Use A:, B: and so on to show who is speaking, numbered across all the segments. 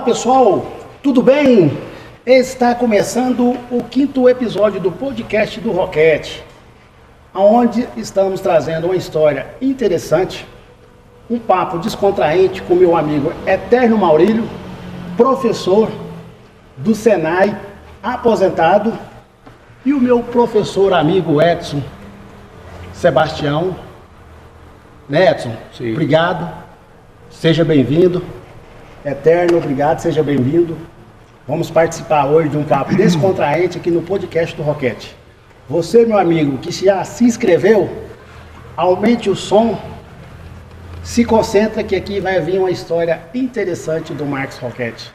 A: pessoal, tudo bem? Está começando o 5º episódio do podcast do Roquete, onde estamos trazendo uma história interessante, um papo descontraente com meu amigo Eterno Maurílio, professor do Senai, aposentado, e o meu professor amigo Edson Sebastião. Né, Edson?
B: Sim.
A: Obrigado, seja bem-vindo. Eterno, obrigado, seja bem-vindo. Vamos participar hoje de um papo descontraente aqui no podcast do Roquete. Você, meu amigo, que já se inscreveu, aumente o som, se concentra que aqui vai vir uma história interessante do Marcos Roquete.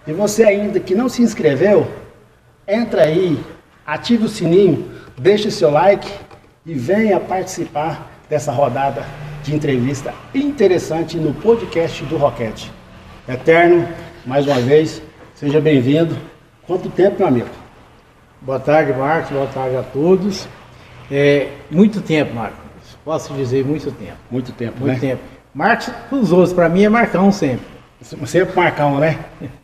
A: E você ainda que não se inscreveu, entra aí, ative o sininho, deixe seu like e venha participar dessa rodada de entrevista interessante no podcast do Roquete. Eterno, mais uma vez, seja bem-vindo. Quanto tempo, meu amigo?
B: Boa tarde, Marcos. Boa tarde a todos. Muito tempo, Marcos. Posso dizer muito tempo.
A: Muito tempo,
B: Muito
A: né?
B: tempo. Marcos, para os outros, para mim é Marcão sempre.
A: Sempre Marcão, né?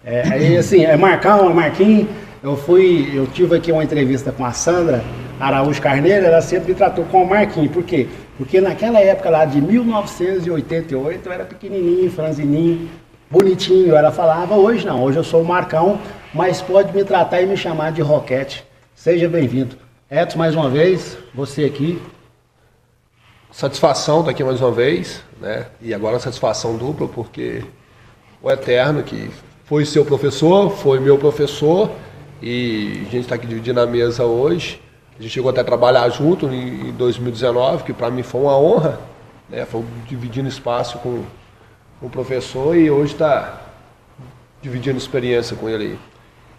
A: Aí assim, é Marcão, é Marquinhos. Eu tive aqui uma entrevista com a Sandra Araújo Carneiro, ela sempre me tratou como Marquinhos. Por quê? Porque naquela época lá de 1988, eu era pequenininho, franzininho, bonitinho. Ela falava, hoje não, hoje eu sou o Marcão, mas pode me tratar e me chamar de Roquete. Seja bem-vindo. Edson, mais uma vez, você aqui.
C: Satisfação estar aqui mais uma vez, né? E agora satisfação dupla, porque o Eterno, que foi seu professor, foi meu professor, e a gente está aqui dividindo a mesa hoje. A gente chegou até a trabalhar junto em 2019, que para mim foi uma honra, né? Foi dividindo espaço com o professor e hoje está dividindo experiência com ele aí.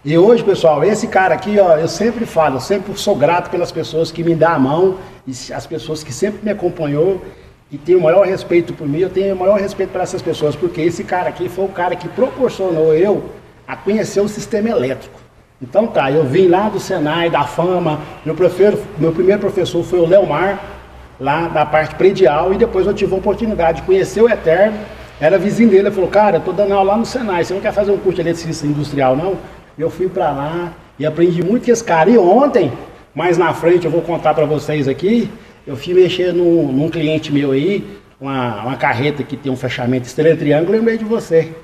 A: E hoje, pessoal, esse cara aqui, ó, eu sempre falo, eu sempre sou grato pelas pessoas que me dão a mão, e as pessoas que sempre me acompanhou e tem o maior respeito por mim, eu tenho o maior respeito por essas pessoas, porque esse cara aqui foi o cara que proporcionou eu a conhecer o sistema elétrico. Então tá, eu vim lá do Senai, da Fama, meu primeiro professor foi o Leomar, lá da parte predial, e depois eu tive a oportunidade de conhecer o Eterno, era vizinho dele, ele falou, cara, eu tô dando aula lá no Senai, você não quer fazer um curso de eletricista industrial não? Eu fui pra lá e aprendi muito com esse cara, e ontem, mais na frente eu vou contar pra vocês aqui, eu fui mexer num cliente meu aí, uma carreta que tem um fechamento estrela triângulo, lembrei de você.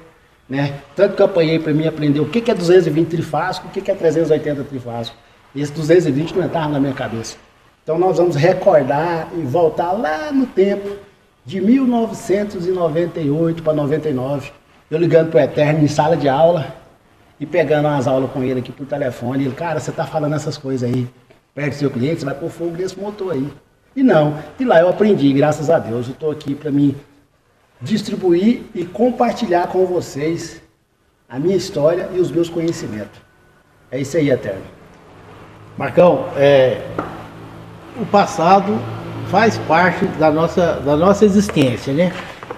A: Né? Tanto que eu apanhei para mim aprender o que é 220 trifásico, o que é 380 trifásico. Esse 220 não entrava na minha cabeça. Então nós vamos recordar e voltar lá no tempo de 1998 para 99. Eu ligando para o Eterno em sala de aula e pegando umas aulas com ele aqui por telefone. Ele, cara, você tá falando essas coisas aí, perde seu cliente, você vai pôr fogo nesse motor aí. E não, de lá eu aprendi, graças a Deus. Eu estou aqui para mim distribuir e compartilhar com vocês a minha história e os meus conhecimentos. É isso aí, Eterno.
B: Marcão, o passado faz parte da nossa existência, né?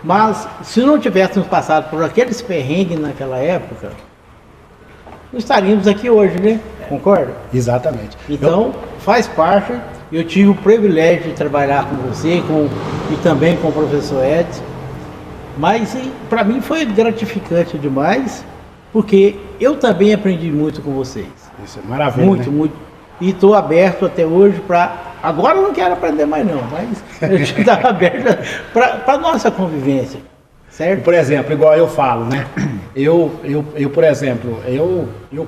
B: Mas se não tivéssemos passado por aqueles perrengues naquela época, não estaríamos aqui hoje, né? Concorda?
A: Exatamente.
B: Então, faz parte. Eu tive o privilégio de trabalhar com você e também com o professor Edson. Mas para mim foi gratificante demais, porque eu também aprendi muito com vocês.
A: Isso é maravilha,
B: muito,
A: né?
B: muito. E estou aberto até hoje para... Agora eu não quero aprender mais não, mas eu estava aberto para a nossa convivência, certo?
A: Por exemplo, igual eu falo, né? Por exemplo,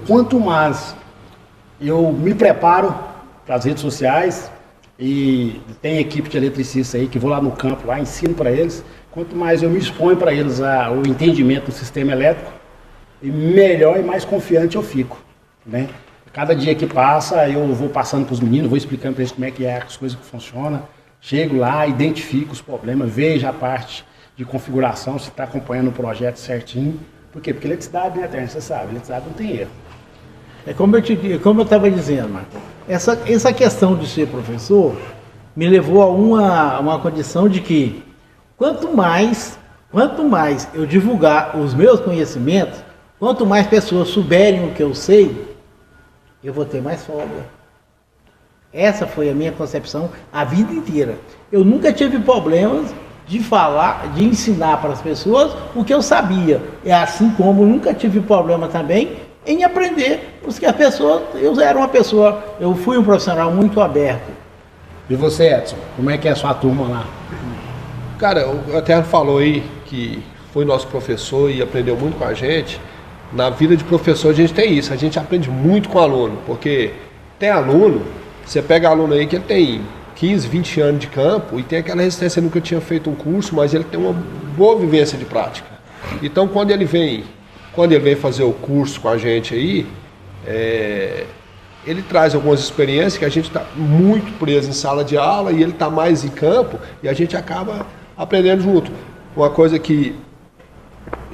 A: quanto mais eu me preparo para as redes sociais, e tem equipe de eletricistas aí que vou lá no campo, lá ensino para eles, quanto mais eu me exponho para eles o entendimento do sistema elétrico, e melhor e mais confiante eu fico, né? Cada dia que passa, eu vou passando para os meninos, vou explicando para eles como é que as coisas que funcionam, chego lá, identifico os problemas, vejo a parte de configuração, se está acompanhando o projeto certinho. Por quê? Porque eletricidade, né, Eterno? Você sabe, eletricidade não tem erro.
B: É como eu estava dizendo, Marco, essa questão de ser professor me levou a uma condição de que quanto mais eu divulgar os meus conhecimentos, quanto mais pessoas souberem o que eu sei, eu vou ter mais folga. Essa foi a minha concepção a vida inteira. Eu nunca tive problemas de falar, de ensinar para as pessoas o que eu sabia. É assim como nunca tive problema também em aprender, porque eu fui um profissional muito aberto.
A: E você, Edson, como é que é a sua turma lá?
C: Cara, o Eterno falou aí que foi nosso professor e aprendeu muito com a gente. Na vida de professor a gente tem isso, a gente aprende muito com o aluno, porque tem aluno, você pega aluno aí que ele tem 15, 20 anos de campo e tem aquela resistência, nunca tinha feito um curso, mas ele tem uma boa vivência de prática. Então quando ele vem fazer o curso com a gente aí, ele traz algumas experiências que a gente está muito preso em sala de aula e ele está mais em campo e a gente acaba aprendendo junto. Uma coisa que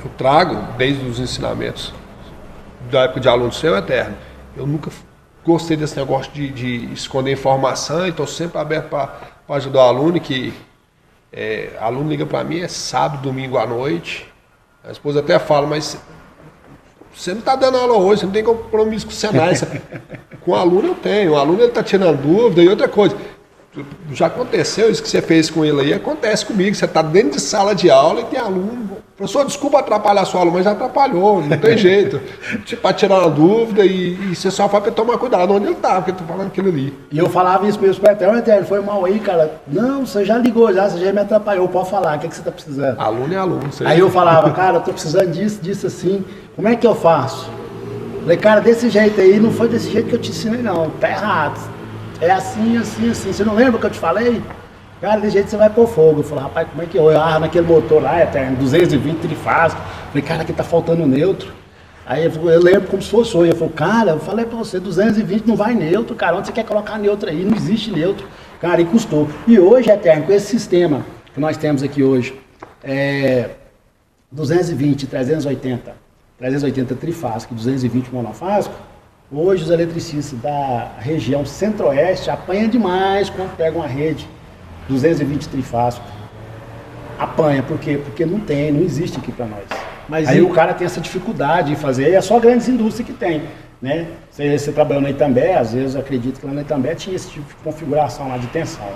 C: eu trago desde os ensinamentos da época de aluno seu, Eterno, eu nunca gostei desse negócio de esconder informação e estou sempre aberto para ajudar o aluno, que aluno liga para mim, é sábado, domingo à noite, a esposa até fala, mas você não está dando aula hoje, você não tem compromisso com o Senai. Com o aluno eu tenho, o aluno está tirando dúvida e outra coisa. Já aconteceu isso que você fez com ele aí, acontece comigo, você está dentro de sala de aula e tem aluno, professor, desculpa atrapalhar a sua aula, mas já atrapalhou, não tem jeito, para tirar uma dúvida e você só fala para tomar cuidado onde ele está, porque eu estou falando aquilo ali.
A: E eu falava isso mesmo para o Eterno, foi mal aí, cara, não, você já ligou, você já me atrapalhou, pode falar, o que você está precisando?
C: Aluno é aluno.
A: Aí eu falava, cara, eu estou precisando disso assim, como é que eu faço? Falei, cara, desse jeito aí, não foi desse jeito que eu te ensinei não, tá errado. É assim, assim, assim. Você não lembra o que eu te falei? Cara, desse jeito você vai pôr fogo. Eu falei, rapaz, como é que eu naquele motor lá, Eterno, 220 trifásico. Falei, cara, aqui tá faltando neutro. Aí eu lembro como se fosse hoje. Eu falei, cara, eu falei pra você, 220 não vai neutro, cara. Onde você quer colocar neutro aí? Não existe neutro. Cara, e custou. E hoje, Eterno, com esse sistema que nós temos aqui hoje, 220, 380 trifásico e 220 monofásico, hoje os eletricistas da região centro-oeste apanham demais quando pegam uma rede 220 trifásico. Apanha, por quê? Porque não existe aqui para nós. Mas aí o cara tem essa dificuldade de fazer, e é só grandes indústrias que tem, né? Você trabalhou na Itambé, às vezes eu acredito que lá na Itambé tinha esse tipo de configuração lá de tensão.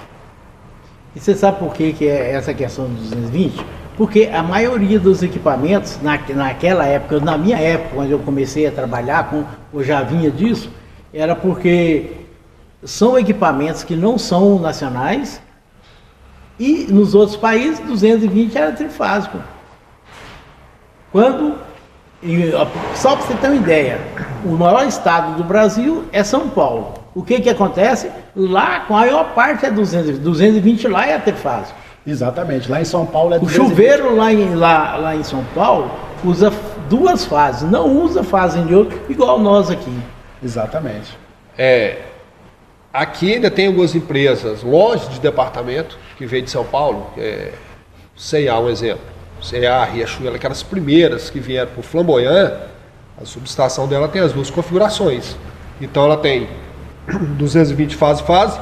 B: E você sabe por que é essa questão dos 220? Porque a maioria dos equipamentos, naquela época, na minha época, quando eu comecei a trabalhar, eu já vinha disso, era porque são equipamentos que não são nacionais e nos outros países 220 era trifásico. Só para você ter uma ideia, o maior estado do Brasil é São Paulo. O que acontece? Lá, com a maior parte é 220 lá é trifásico.
A: Exatamente, lá em São Paulo é 220.
B: O chuveiro lá em São Paulo usa 2 fases, não usa fase neutro igual nós aqui.
A: Exatamente.
C: Aqui ainda tem algumas empresas, lojas de departamento, que veio de São Paulo, C&A, um exemplo. C&A, Riachuelo, aquelas primeiras que vieram para o Flamboyant, a subestação dela tem as 2 configurações. Então ela tem 220 fase,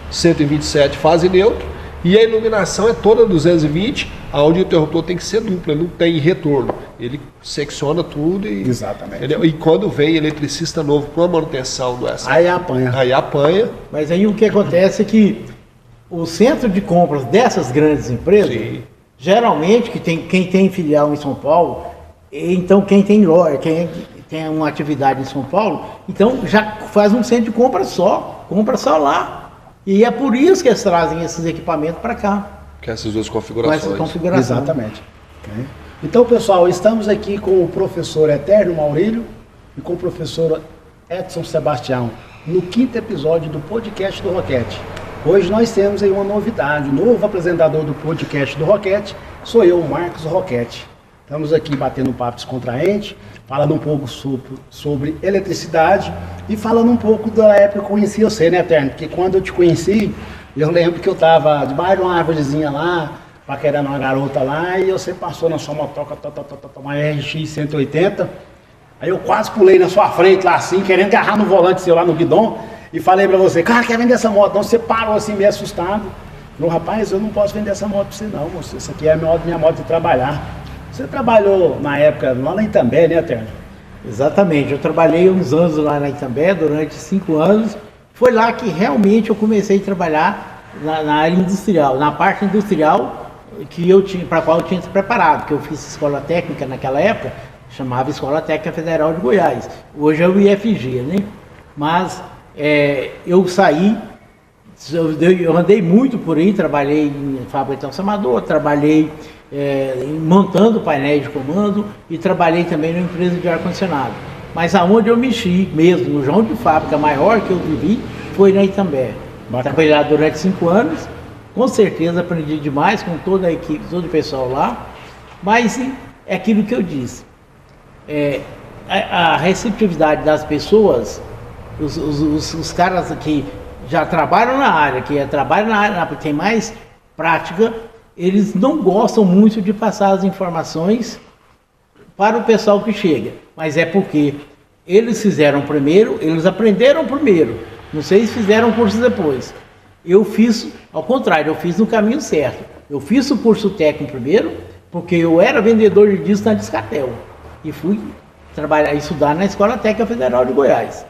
C: 127 fase neutro, e a iluminação é toda 220, onde o interruptor tem que ser duplo, ele não tem retorno. Ele secciona tudo e...
A: Exatamente.
C: Entendeu? E quando vem eletricista novo para a manutenção do SA...
A: Aí apanha.
B: Mas aí o que acontece é que o centro de compras dessas grandes empresas, sim, geralmente, quem tem filial em São Paulo, então quem tem loja, quem tem uma atividade em São Paulo, então já faz um centro de compra só lá. E é por isso que eles trazem esses equipamentos para cá.
C: Que essas 2 configurações.
A: Exatamente. Okay. Então, pessoal, estamos aqui com o professor Eterno Maurílio e com o professor Edson Sebastião, no 5º episódio do podcast do Roquete. Hoje nós temos aí uma novidade, o novo apresentador do podcast do Roquete sou eu, Marcos Roquete. Estamos aqui batendo um papo descontraente, falando um pouco sobre eletricidade e falando um pouco da época que eu conheci você, né, Eterno? Porque quando eu te conheci, eu lembro que eu estava debaixo de uma árvorezinha lá, paquerando uma garota lá, e você passou na sua motoca, uma RX 180, aí eu quase pulei na sua frente lá assim, querendo agarrar no volante seu lá no guidão, e falei pra você, cara, quer vender essa moto? Não, você parou assim meio assustado. Falou, rapaz, eu não posso vender essa moto pra você não, moço, essa aqui é a minha moto de trabalhar. Você trabalhou na época lá na Itambé, né, Eterno?
B: Exatamente, eu trabalhei uns anos lá na Itambé, durante 5 anos. Foi lá que realmente eu comecei a trabalhar na área industrial, na parte industrial para a qual eu tinha se preparado, que eu fiz escola técnica naquela época, chamava Escola Técnica Federal de Goiás. Hoje é o IFG, né? Mas eu saí, eu andei muito por aí, trabalhei em fábrica de transformador, trabalhei montando painéis de comando e trabalhei também numa empresa de ar-condicionado. Mas aonde eu mexi mesmo, no chão de fábrica maior que eu vivi, foi na Itambé. Trabalhei lá durante 5 anos, com certeza aprendi demais com toda a equipe, todo o pessoal lá, mas é aquilo que eu disse. A receptividade das pessoas, os caras que já trabalham na área, trabalham na área, tem mais prática, eles não gostam muito de passar as informações para o pessoal que chega, mas é porque eles fizeram primeiro, eles aprenderam primeiro, não sei se fizeram curso depois. Eu fiz ao contrário, eu fiz no caminho certo. Eu fiz o curso técnico primeiro, porque eu era vendedor de disco na Discatel e fui estudar na Escola Técnica Federal de Goiás.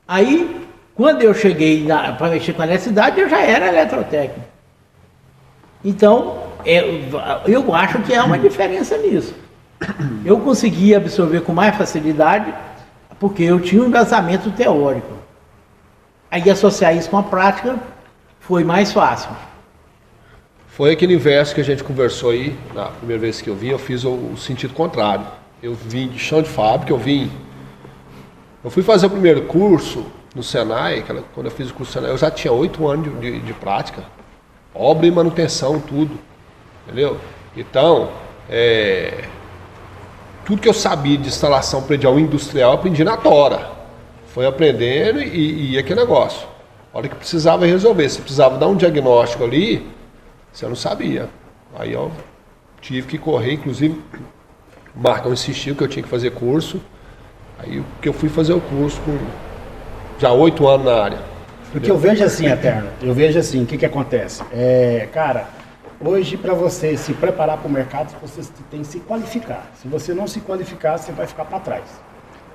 B: Aí, quando eu cheguei para mexer com a eletricidade, eu já era eletrotécnico. Então, eu acho que há uma diferença nisso. Eu consegui absorver com mais facilidade, porque eu tinha um embasamento teórico. Aí associar isso com a prática foi mais fácil.
C: Foi aquele inverso que a gente conversou aí, na primeira vez que eu vim, eu fiz o sentido contrário. Eu vim de chão de fábrica, eu fui fazer o primeiro curso no Senai, quando eu fiz o curso no Senai, eu já tinha 8 anos de prática, obra e manutenção, tudo, entendeu? Então, tudo que eu sabia de instalação predial industrial, eu aprendi na tora. Foi aprendendo e aquele negócio. A hora que precisava resolver, se precisava dar um diagnóstico ali, você não sabia. Aí eu tive que correr, inclusive, o Marcão insistiu que eu tinha que fazer curso. Aí que eu fui fazer o curso com já 8 anos na área.
A: Porque eu vejo assim, Eterno, o que acontece? Cara, hoje para você se preparar para o mercado, você tem que se qualificar. Se você não se qualificar, você vai ficar para trás.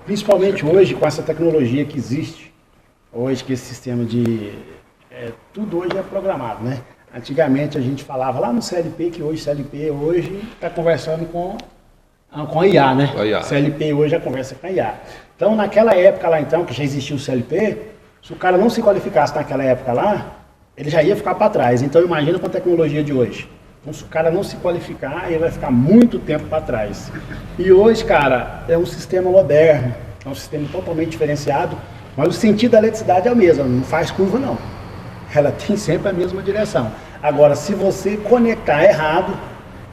A: Principalmente hoje, com essa tecnologia que existe, hoje que esse sistema tudo hoje é programado, né? Antigamente a gente falava lá no CLP, que hoje CLP está conversando com a IA, né? CLP hoje já conversa com a IA. Então naquela época lá então, que já existia o CLP, se o cara não se qualificasse naquela época lá, ele já ia ficar para trás. Então imagina com a tecnologia de hoje. Então se o cara não se qualificar, ele vai ficar muito tempo para trás. E hoje, cara, é um sistema moderno, é um sistema totalmente diferenciado, mas o sentido da eletricidade é o mesmo, não faz curva não. Ela tem sempre a mesma direção. Agora, se você conectar errado,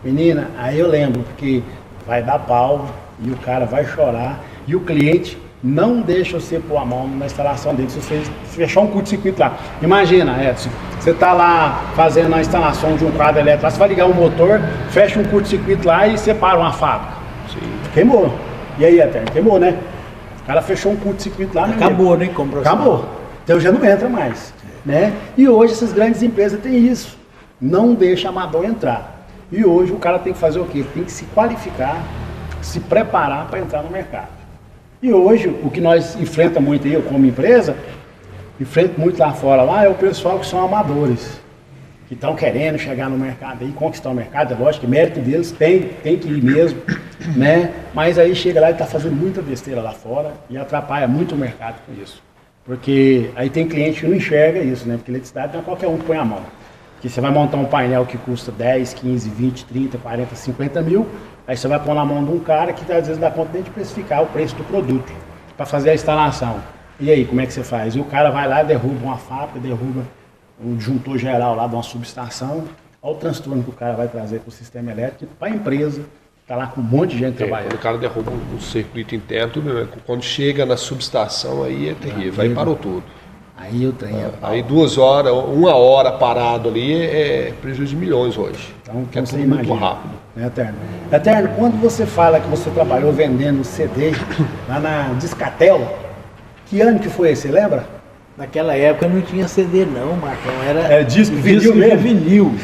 A: menina, aí eu lembro, porque vai dar pau e o cara vai chorar e o cliente não deixa você pôr a mão na instalação dele se você fechar um curto-circuito lá. Imagina, Edson, você está lá fazendo a instalação de um quadro elétrico, você vai ligar um motor, fecha um curto-circuito lá e separa uma fábrica. Sim. Queimou. E aí, Eterno? Queimou, né? O cara fechou um curto-circuito lá.
B: Acabou, né?
A: Acabou. Então já não entra mais. Né? E hoje essas grandes empresas têm isso. Não deixa amador entrar. E hoje o cara tem que fazer o quê? Tem que se qualificar, se preparar para entrar no mercado. E hoje, o que nós enfrentamos muito aí, eu como empresa, enfrento muito lá fora, lá é o pessoal que são amadores, que estão querendo chegar no mercado aí, conquistar o mercado, é lógico que mérito deles tem que ir mesmo, né? Mas aí chega lá e está fazendo muita besteira lá fora e atrapalha muito o mercado com isso. Porque aí tem cliente que não enxerga isso, né? Porque eletricidade não é qualquer um que põe a mão. Que você vai montar um painel que custa 10, 15, 20, 30, 40, 50 mil, aí você vai pôr na mão de um cara que às vezes dá conta nem de precificar o preço do produto para fazer a instalação. E aí, como é que você faz? E o cara vai lá, derruba uma fábrica, derruba um disjuntor geral lá de uma subestação. Olha o transtorno que o cara vai trazer para o sistema elétrico, para a empresa, está lá com um monte de gente trabalhando.
C: Quando o cara derruba um circuito interno, tudo, quando chega na subestação, aí é terrível, aí parou tudo.
A: Aí o trem
C: aí 2 horas, 1 hora parado ali é prejuízo de milhões hoje.
A: Então
C: é
A: você
C: tudo
A: imagina,
C: muito rápido.
A: Né, Eterno? Eterno, quando você fala que você trabalhou vendendo CD lá na Discatel, que ano que foi esse, você lembra?
B: Naquela época não tinha CD não, Marcão, era
A: disco vinil mesmo?
B: Vinil.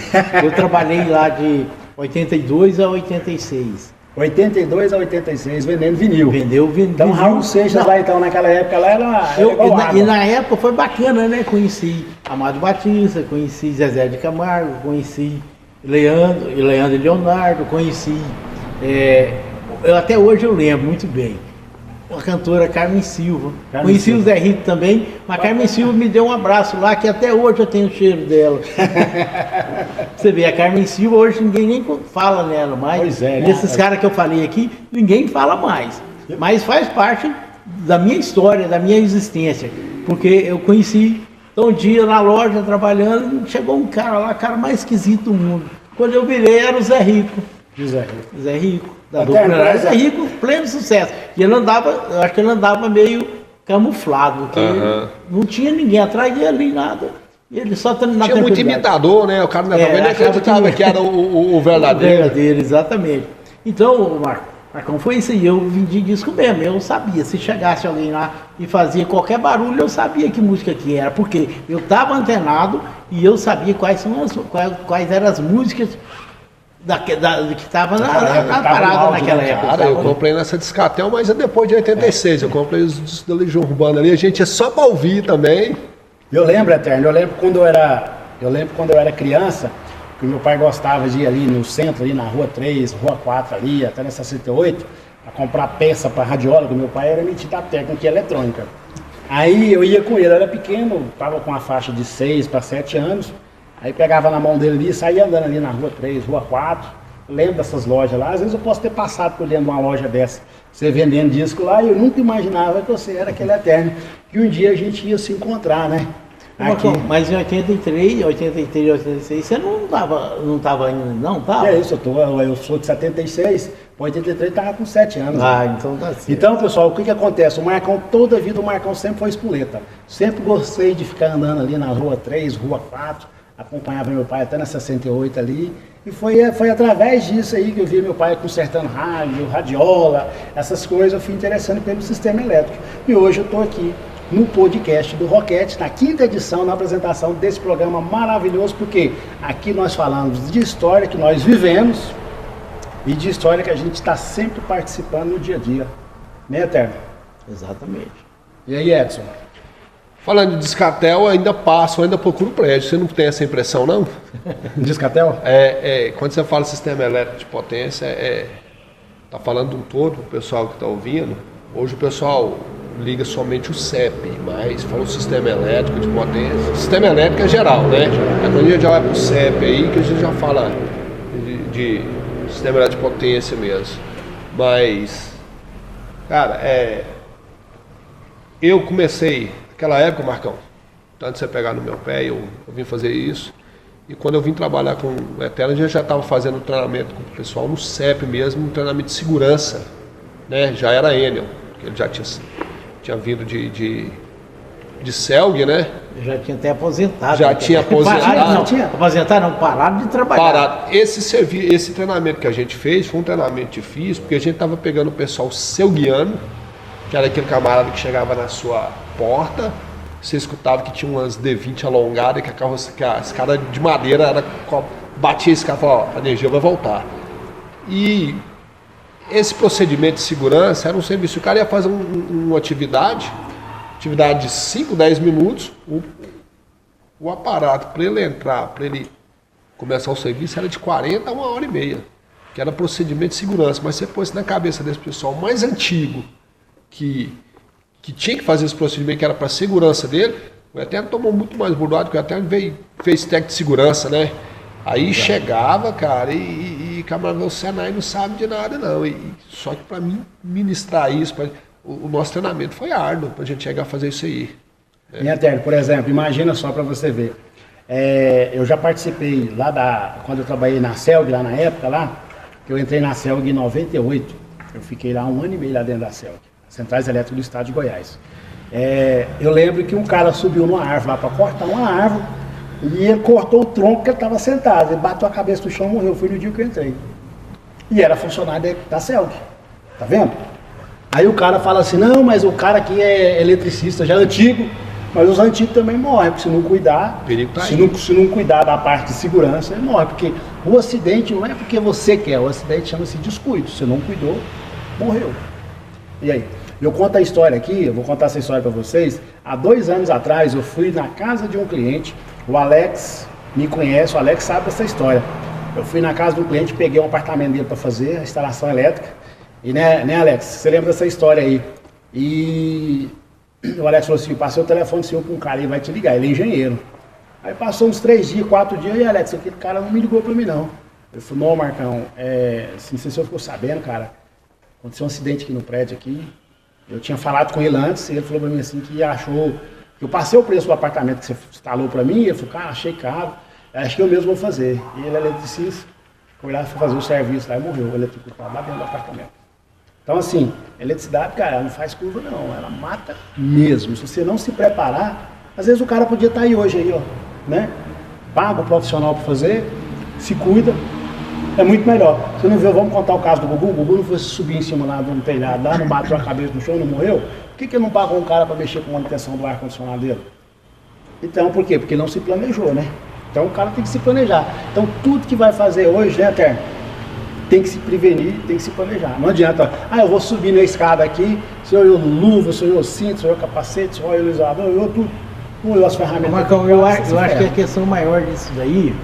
B: Eu trabalhei lá de 82 a 86.
A: 82 a 86, vendendo vinil.
B: Vendeu vinil.
A: Então, Raul Seixas lá, então, naquela época, lá era igual água.
B: E na época foi bacana, né? Conheci Amado Batista, conheci Zezé de Camargo, conheci Leandro e Leonardo, conheci, até hoje eu lembro muito bem, a cantora Carmen Silva. Conheci o Zé Rico também, mas a Carmen Silva me deu um abraço lá, que até hoje eu tenho o cheiro dela. Você vê, a Carmen Silva hoje ninguém nem fala nela mais.
A: Pois é, né?
B: Desses caras que eu falei aqui, ninguém fala mais. Mas faz parte da minha história, da minha existência. Porque eu conheci, então um dia na loja trabalhando, chegou um cara lá, cara mais esquisito do mundo. Quando eu virei era o Zé Rico. Zé Rico, da dupla. Zé Rico, pleno sucesso. E ele andava, eu acho que ele andava meio camuflado, porque não tinha ninguém atrás dele, nada. E ele só na
C: tinha muito imitador, né? O cara não acreditava que era o verdadeiro.
B: O verdadeiro, exatamente. Então, Marcão, foi isso aí. Eu vendi disco mesmo. Eu sabia, se chegasse alguém lá e fazia qualquer barulho, eu sabia que música que era. Porque eu estava antenado e eu sabia quais eram as músicas que estava na parada naquela época.
C: Cara, eu comprei nessa Discatel, mas depois de 86. Eu comprei os discos da Legião Urbana ali. A gente é só pra ouvir também.
A: Eu lembro, Eterno, eu lembro quando eu era criança, que meu pai gostava de ir ali no centro, ali na Rua 3, Rua 4 ali, até na 68, para comprar peça para radiola, que meu pai era metido a técnica e eletrônica. Aí eu ia com ele, eu era pequeno, tava com uma faixa de 6 para 7 anos, aí pegava na mão dele ali e saía andando ali na Rua 3, Rua 4, lembro dessas lojas lá, às vezes eu posso ter passado por dentro de uma loja dessa, você vendendo disco lá, e eu nunca imaginava que você era aquele Eterno, que um dia a gente ia se encontrar, né?
B: Aqui. Mas em 83, 86, você não estava ainda, não? Tava?
A: É isso, eu sou de 76, 83 estava com 7 anos.
B: Então tá certo.
A: Então, pessoal, o que acontece? O Marcão, toda a vida o Marcão sempre foi espoleta. Sempre gostei de ficar andando ali na Rua 3, Rua 4, acompanhava meu pai até na 68 ali. E foi através disso aí que eu vi meu pai consertando rádio, radiola, essas coisas, eu fui interessando pelo sistema elétrico. E hoje eu estou aqui no podcast do Roquete, na 5ª edição, na apresentação desse programa maravilhoso, porque aqui nós falamos de história que nós vivemos e de história que a gente está sempre participando no dia a dia. Né, Eterno?
B: Exatamente.
A: E aí, Edson?
C: Falando de Discatel, ainda procuro prédio. Você não tem essa impressão, não?
A: Discatel?
C: Quando você fala sistema elétrico de potência, tá falando do todo, o pessoal que está ouvindo. Hoje o pessoal liga somente o CEP, mas fala o sistema elétrico de potência. Sistema elétrico é geral, né? Quando a gente já vai pro CEP aí, que a gente já fala de sistema elétrico de potência mesmo. Mas, cara, eu comecei, naquela época, Marcão, antes de você pegar no meu pé, eu vim fazer isso. E quando eu vim trabalhar com o Eterno, a gente já estava fazendo treinamento com o pessoal no CEP mesmo, um treinamento de segurança, né? Já era Enel, que ele já tinha vindo de CELG, né?
B: Eu já tinha até aposentado.
C: Já tinha aposentado.
B: Parado de trabalhar.
C: Esse treinamento que a gente fez foi um treinamento difícil, porque a gente estava pegando o pessoal selguiano, que era aquele camarada que chegava na sua porta, você escutava que tinha umas D20 alongadas, que a escada de madeira batia esse cara e falava, a energia vai voltar. E esse procedimento de segurança era um serviço. O cara ia fazer uma atividade de 5, 10 minutos, o aparato para ele entrar, para ele começar o serviço, era de 40 a 1h30, que era procedimento de segurança. Mas você pôs na cabeça desse pessoal mais antigo, que tinha que fazer esse procedimento, que era para a segurança dele, o Eterno tomou muito mais burdoado, porque o Eterno fez técnico de segurança, né? Aí chegava, cara, e camarada, o Senai não sabe de nada, não. Só que para mim ministrar isso, o nosso treinamento foi árduo para a gente chegar a fazer isso aí.
A: Minha Eterno, por exemplo, imagina só para você ver. Eu já participei lá quando eu trabalhei na CELG, lá na época, que eu entrei na CELG em 98. Eu fiquei lá 1 ano e meio lá dentro da CELG, Centrais Elétricas do Estado de Goiás. Eu lembro que um cara subiu numa árvore lá para cortar uma árvore, e ele cortou o tronco que ele estava sentado. Ele bateu a cabeça no chão e morreu. Foi no dia que eu entrei. E era funcionário da CELG. Tá vendo? Aí o cara fala assim, não, mas o cara aqui é eletricista, já é antigo. Mas os antigos também morrem, porque se não cuidar, se não cuidar da parte de segurança, ele morre. Porque o acidente não é porque você quer, o acidente chama-se descuido. Se não cuidou, morreu. E aí? Eu conto a história aqui, eu vou contar essa história para vocês. Há 2 anos atrás, eu fui na casa de um cliente. O Alex me conhece, o Alex sabe essa história. Eu fui na casa do cliente, peguei um apartamento dele para fazer a instalação elétrica. E né, Alex, você lembra dessa história aí? E o Alex falou assim, passei o telefone seu para um cara, ele vai te ligar, ele é engenheiro. Aí passou uns 3 dias, 4 dias, e Alex, aquele cara não me ligou para mim não. Eu falei, não, Marcão, assim, não sei se você ficou sabendo, cara, aconteceu um acidente aqui no prédio aqui. Eu tinha falado com ele antes, e ele falou para mim assim, que achou, que eu passei o preço do apartamento que você instalou para mim, e ele falou, cara, achei caro, acho que eu mesmo vou fazer. E ele é eletricista, foi lá fazer o serviço lá e morreu, o eletricista lá dentro do apartamento. Então, assim, eletricidade, cara, ela não faz curva não, ela mata mesmo. Se você não se preparar, às vezes o cara podia estar aí hoje, aí, ó, né? Paga o profissional para fazer, se cuida, é muito melhor. Você não viu, vamos contar o caso do Gugu? O Gugu não foi subir em cima lá de um telhado, lá não bateu a cabeça no chão, não morreu? Por que ele não pagou um cara para mexer com a manutenção do ar-condicionado dele? Então, por quê? Porque ele não se planejou, né? Então o cara tem que se planejar. Então tudo que vai fazer hoje, né, Terno? Tem que se prevenir, tem que se planejar. Não adianta, eu vou subir na escada aqui, se eu luva, se eu cinto, se eu capacete, se eu iluminador, eu tudo. Não eu as ferramentas.
B: Marcão, eu acho que a questão maior disso daí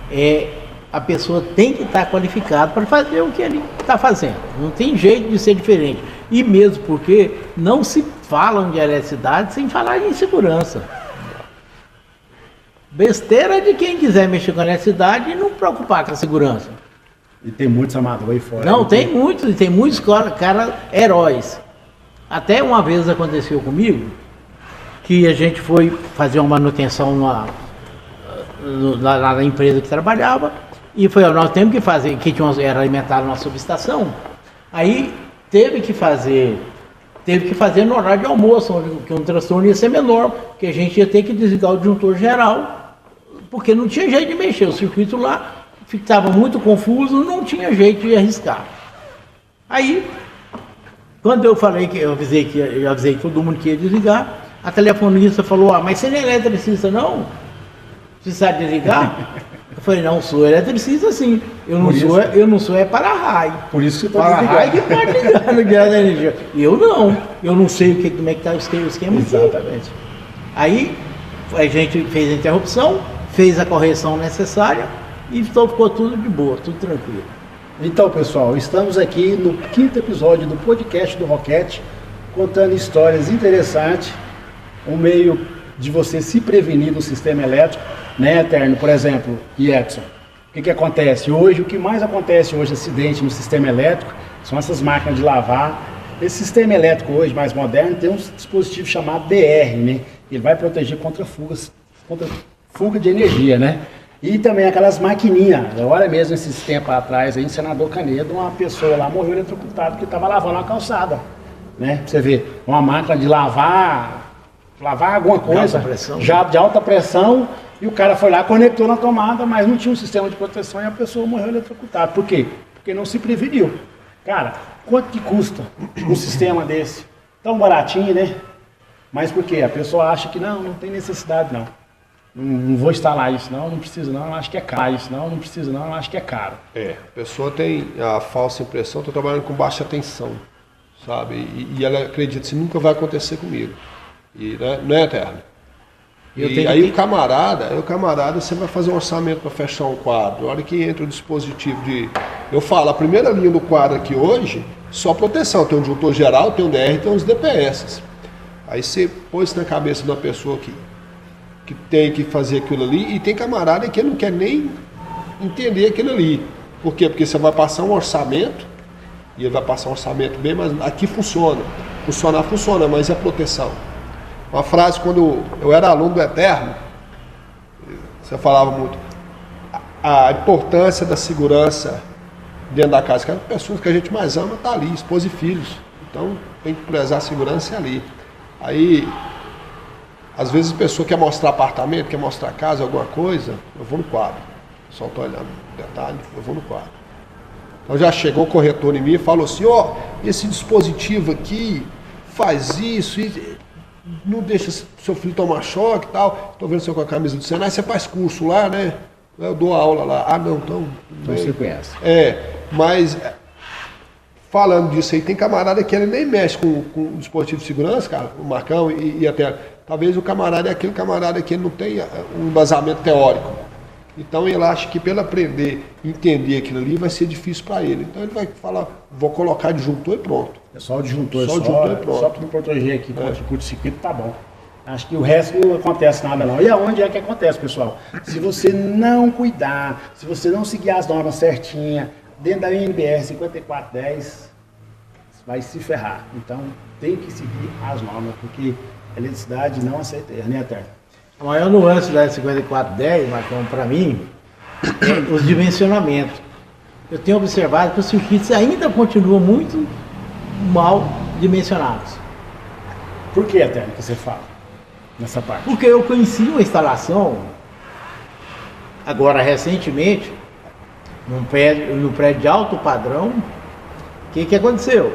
B: é a pessoa tem que estar qualificada para fazer o que ele está fazendo. Não tem jeito de ser diferente. E mesmo porque não se falam de eletricidade sem falar em segurança. Besteira de quem quiser mexer com a eletricidade e não preocupar com a segurança.
A: E tem muitos amadores aí fora.
B: Não, tem muitos, e tem muitos caras heróis. Até uma vez aconteceu comigo que a gente foi fazer uma manutenção lá na empresa que trabalhava, e foi nós temos que fazer, que era alimentado uma subestação, aí teve que fazer no horário de almoço, onde que um transtorno ia ser menor, porque a gente ia ter que desligar o disjuntor geral, porque não tinha jeito de mexer, o circuito lá estava muito confuso, não tinha jeito de arriscar. Aí, quando eu falei eu avisei todo mundo que ia desligar, a telefonista falou, mas você não é eletricista não? Você sabe desligar? Eu falei, não, sou eletricista sim. Eu não sou para-raio.
A: Por isso que você está
B: para-raio que pode ligar no dia da energia. Eu não sei como é que está o esquema.
A: Exatamente.
B: Aí a gente fez a interrupção, fez a correção necessária e ficou tudo de boa, tudo tranquilo.
A: Então, pessoal, estamos aqui no 5º episódio do podcast do Roquete, contando histórias interessantes, um meio de você se prevenir do sistema elétrico, né, Eterno? Por exemplo, e Edson, o que acontece hoje? O que mais acontece hoje, acidente no sistema elétrico, são essas máquinas de lavar. Esse sistema elétrico hoje, mais moderno, tem um dispositivo chamado DR, né? Ele vai proteger contra fuga de energia, né? E também aquelas maquininhas. Agora mesmo, esses tempos atrás, aí, em Senador Canedo, uma pessoa lá morreu eletrocutada porque estava lavando a calçada, né? Você vê, uma máquina de lavar alguma coisa de alta pressão, e o cara foi lá, conectou na tomada, mas não tinha um sistema de proteção e a pessoa morreu eletrocutada. Por quê? Porque não se preveniu. Cara, quanto que custa um sistema desse? Tão baratinho, né? Mas por quê? A pessoa acha que não tem necessidade não. Não vou instalar isso não preciso não, acho que é caro. Isso não preciso não, acho que é caro.
C: A pessoa tem a falsa impressão, estou trabalhando com baixa tensão, sabe? E ela acredita que isso nunca vai acontecer comigo. E, né? Não é eterno. E aí o camarada, você vai fazer um orçamento para fechar um quadro. A hora que entra o dispositivo eu falo, a primeira linha do quadro aqui hoje, só proteção. Tem um disjuntor geral, tem um DR, tem uns DPS. Aí você pôs na cabeça de uma pessoa que tem que fazer aquilo ali, e tem camarada que não quer nem entender aquilo ali. Por quê? Porque você vai passar um orçamento, e ele vai passar um orçamento bem, mas aqui funciona. Funciona, mas é proteção. Uma frase, quando eu era aluno do Eterno, você falava muito, a importância da segurança dentro da casa, que as pessoas que a gente mais ama tá ali, esposa e filhos. Então tem que prezar a segurança ali. Aí, às vezes a pessoa quer mostrar apartamento, quer mostrar casa, alguma coisa, eu vou no quadro. Só estou olhando detalhe, eu vou no quadro. Então já chegou o corretor em mim e falou assim, esse dispositivo aqui faz isso, não deixa seu filho tomar choque e tal. Estou vendo você com a camisa do Senai, você faz curso lá, né? Eu dou aula lá. Não, então
A: você conhece.
C: Mas falando disso aí, tem camarada que ele nem mexe com o dispositivo de segurança, cara, o Marcão e até. Talvez o camarada é aquele camarada que ele não tem um embasamento teórico. Então ele acha que pelo aprender, entender aquilo ali, vai ser difícil para ele. Então ele vai falar, vou colocar disjuntor e pronto.
A: É só o disjuntor,
C: Só o disjuntor e pronto.
A: só para me proteger aqui contra o curto-circuito, tá bom. Acho que o resto não acontece nada não. E aonde é que acontece, pessoal? Se você não cuidar, se você não seguir as normas certinhas, dentro da NBR 5410, vai se ferrar. Então tem que seguir as normas, porque a eletricidade não aceita erro, né, Eterno?
B: A maior nuance da 5410, Marcão, para mim, é os dimensionamentos. Eu tenho observado que os circuitos ainda continuam muito mal dimensionados.
A: Por que, Eterno, que você fala nessa parte?
B: Porque eu conheci uma instalação, agora recentemente, no prédio de alto padrão. O que aconteceu?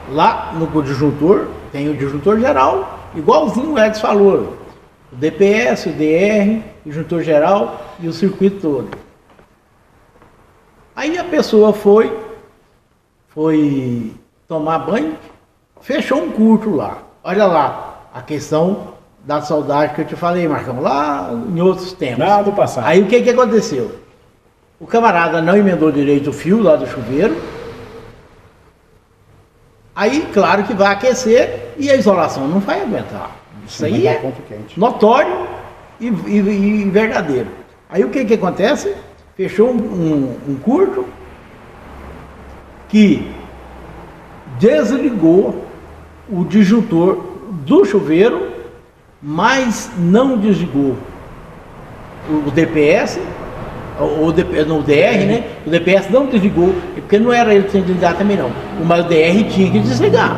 B: Lá no disjuntor, tem o disjuntor geral, igualzinho o Edson falou. O DPS, o DR, o disjuntor geral e o circuito todo. Aí a pessoa foi tomar banho, fechou um curto lá. Olha lá, a questão da saudade que eu te falei, Marcão, lá em outros tempos.
A: Lá do passado.
B: Aí o que aconteceu? O camarada não emendou direito o fio lá do chuveiro. Aí, claro que vai aquecer e a isolação não vai aguentar. Isso aí é notório e verdadeiro. Aí o que acontece? Fechou um curto que desligou o disjuntor do chuveiro, mas não desligou o DPS, no DR, né? O DPS não desligou, porque não era ele que tinha que desligar também não. Mas o DR tinha que desligar.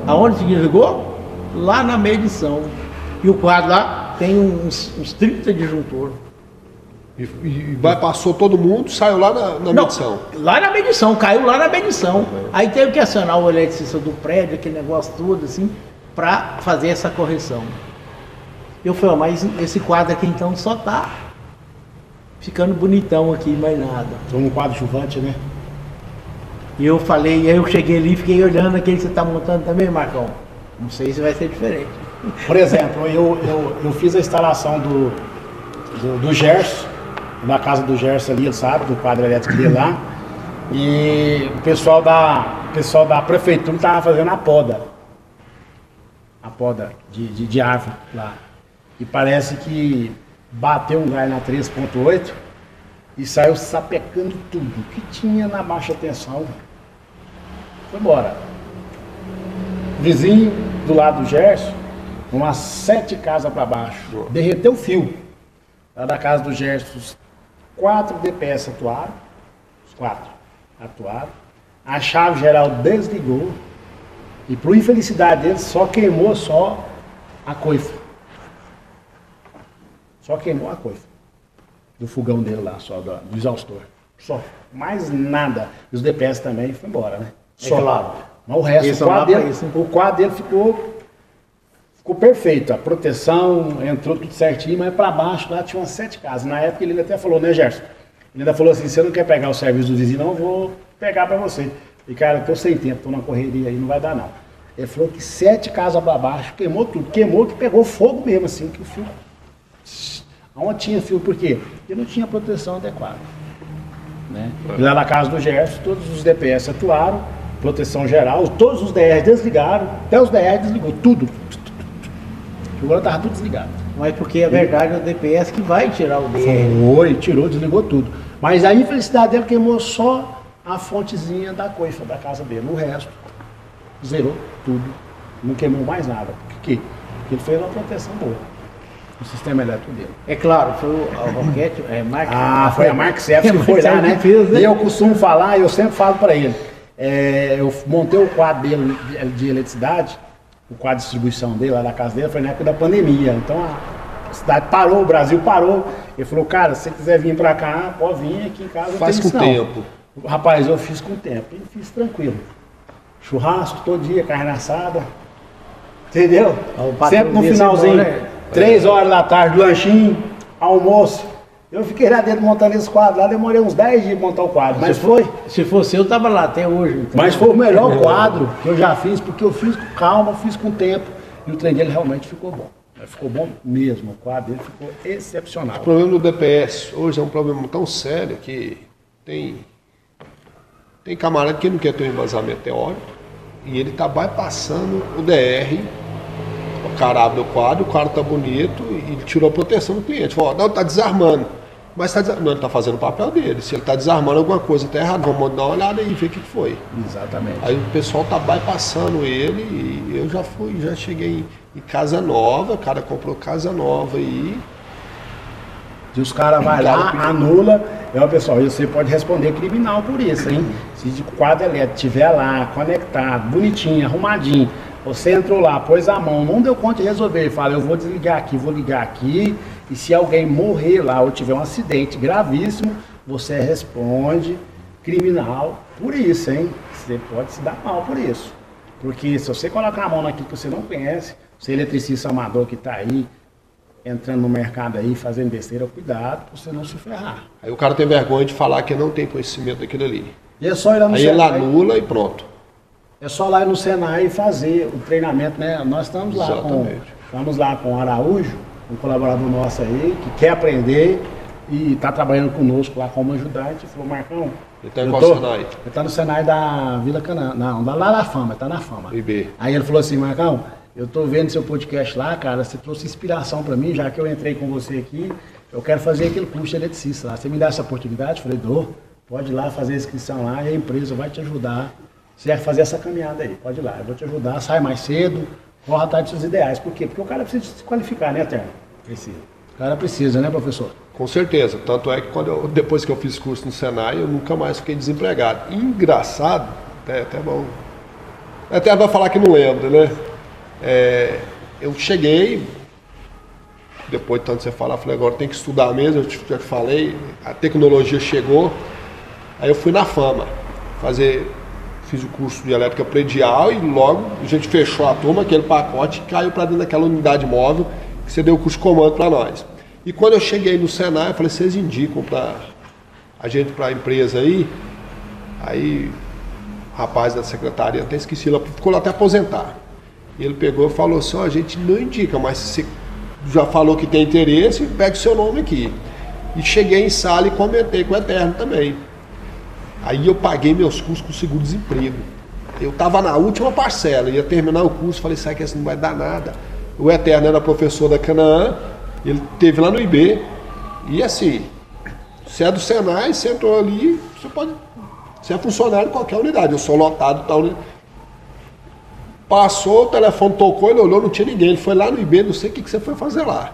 B: Aonde se desligou? Lá na medição. E o quadro lá tem uns 30 disjuntor.
C: E passou todo mundo, saiu lá na medição.
B: Lá na medição, caiu lá na medição. Aí teve que acionar o eletricista do prédio, aquele negócio todo assim, para fazer essa correção. Eu falei, mas esse quadro aqui então só tá ficando bonitão aqui, mais nada.
A: Um quadro chuvante, né?
B: E eu falei, aí eu cheguei ali e fiquei olhando aquele que você tá montando também, Marcão. Não sei se vai ser diferente.
A: Por exemplo, eu fiz a instalação do Gerson, na casa do Gerson ali, sabe, do quadro elétrico dele lá. E o pessoal da prefeitura estava fazendo a poda de árvore lá. E parece que bateu um gás na 3.8 e saiu sapecando tudo que tinha na baixa tensão. Foi embora. Vizinho do lado do Gerson, umas 7 casas para baixo, derreteu o fio. Lá da casa do Gerson, os 4 DPS atuaram, os 4 atuaram, a chave geral desligou e, por infelicidade deles, só queimou a coifa. Só queimou a coifa do fogão dele lá, só do exaustor. Só, mais nada. E os DPS também foi embora, né? Só.
B: É claro.
A: Mas o resto, o quadro dele ficou perfeito. A proteção entrou tudo certinho, mas para baixo lá tinha umas 7 casas. Na época ele até falou, né, Gerson? Ele ainda falou assim, você não quer pegar o serviço do vizinho, não, eu vou pegar para você. E cara, eu tô sem tempo, tô na correria aí, não vai dar não. Ele falou que 7 casas para baixo, queimou tudo. Queimou que pegou fogo mesmo, assim, que o fio... Onde tinha fio, por quê? Porque não tinha proteção adequada. Né? E lá na casa do Gerson, todos os DPS atuaram, proteção geral, todos os DR desligaram, até os DR desligou, tudo. Agora estava tudo desligado.
B: Mas porque a verdade é o DPS que vai tirar o DR.
A: Foi, tirou, desligou tudo. Mas a infelicidade dele queimou só a fontezinha da coifa da casa dele. O resto, zerou tudo. Não queimou mais nada. Por quê? Porque ele fez uma proteção boa. O sistema elétrico dele.
B: É claro, foi a Roquete,
A: foi a Mark Sefs que foi lá, né? E eu costumo falar, eu sempre falo para ele. Eu montei o quadro dele de eletricidade, o quadro de distribuição dele, lá da casa dele, foi na época da pandemia. Então a cidade parou, o Brasil parou. Ele falou, cara, se você quiser vir para cá, pode vir aqui em casa.
C: Faz com tempo.
A: Rapaz, eu fiz com tempo, e fiz tranquilo. Churrasco todo dia, carne assada. Entendeu? Sempre no finalzinho. Bom, né? 3 horas da tarde, lanchinho, almoço. Eu fiquei lá dentro montando esse quadro lá, demorei uns 10 dias para montar o quadro, mas foi.
B: Se fosse eu tava lá até hoje. Então.
A: Mas foi o melhor quadro que eu já fiz, porque eu fiz com calma, fiz com tempo, e o trem dele realmente ficou bom. Ficou bom mesmo, o quadro dele ficou excepcional.
C: O problema do DPS hoje é um problema tão sério que tem camarada que não quer ter um embasamento teórico e ele tá bypassando o DR, o cara abre o quadro, o cara tá bonito e tirou a proteção do cliente. Falou, não, tá desarmando. Mas não, ele tá fazendo o papel dele. Se ele tá desarmando alguma coisa, tá errado, vamos dar uma olhada aí e ver o que foi.
A: Exatamente.
C: Aí o pessoal tá bypassando ele e eu já cheguei em casa nova, o cara comprou casa nova aí.
A: E os caras vão lá, anula. Pessoal, você pode responder criminal por isso, hein? Se o quadro elétrico estiver lá, conectado, bonitinho, arrumadinho, você entrou lá, pôs a mão, não deu conta de resolver, fala, eu vou desligar aqui, vou ligar aqui, e se alguém morrer lá ou tiver um acidente gravíssimo, você responde criminal por isso, hein? Você pode se dar mal por isso. Porque se você colocar a mão naquilo que você não conhece, você eletricista amador que está aí, entrando no mercado aí, fazendo besteira, cuidado pra você não se ferrar.
C: Aí o cara tem vergonha de falar que não tem conhecimento daquilo ali.
A: E é só ir lá no
C: Aí
A: Senai.
C: ele anula e pronto.
A: É só lá no Senai e fazer o treinamento, né? Nós estamos lá com o Araújo, um colaborador nosso aí, que quer aprender e está trabalhando conosco lá como ajudante. Falou, Marcão,
C: Ele está em qual Senai?
A: Ele está no Senai da Vila Canaã, não, lá na Fama, está na Fama.
C: IB.
A: Aí ele falou assim, Marcão, eu tô vendo seu podcast lá, cara, você trouxe inspiração para mim, já que eu entrei com você aqui, eu quero fazer aquele curso de eletricista lá. Você me dá essa oportunidade? Eu falei, dou, pode ir lá fazer a inscrição lá e a empresa vai te ajudar. Você vai fazer essa caminhada aí, pode ir lá, eu vou te ajudar, sai mais cedo, corra atrás dos seus ideais. Por quê? Porque o cara precisa se qualificar, né, Eterno? Precisa. O cara precisa, né, professor?
C: Com certeza. Tanto é que depois que eu fiz curso no Senai, eu nunca mais fiquei desempregado. Engraçado, até bom. Até vai falar que não lembra, né? Eu cheguei, depois de tanto você falar, falei, agora tem que estudar mesmo, eu já te falei, a tecnologia chegou, aí eu fui na Fama, fiz o curso de elétrica predial e logo a gente fechou a turma, aquele pacote, e caiu para dentro daquela unidade móvel, que você deu o curso de comando para nós. E quando eu cheguei no Senai, eu falei, vocês indicam para a gente, para a empresa aí o rapaz da secretaria, até esqueci, ele ficou lá até aposentar. Ele pegou e falou assim, a gente não indica, mas se você já falou que tem interesse, pegue o seu nome aqui. E cheguei em sala e comentei com o Eterno também. Aí eu paguei meus cursos com seguro-desemprego. Eu estava na última parcela, ia terminar o curso, falei, sabe que isso não vai dar nada. O Eterno era professor da Canaã, ele esteve lá no IB, e assim, você é do Senai, você entrou ali, você é funcionário de qualquer unidade, eu sou lotado da unidade. Passou, o telefone tocou, ele olhou, não tinha ninguém. Ele foi lá no IB, não sei o que você foi fazer lá.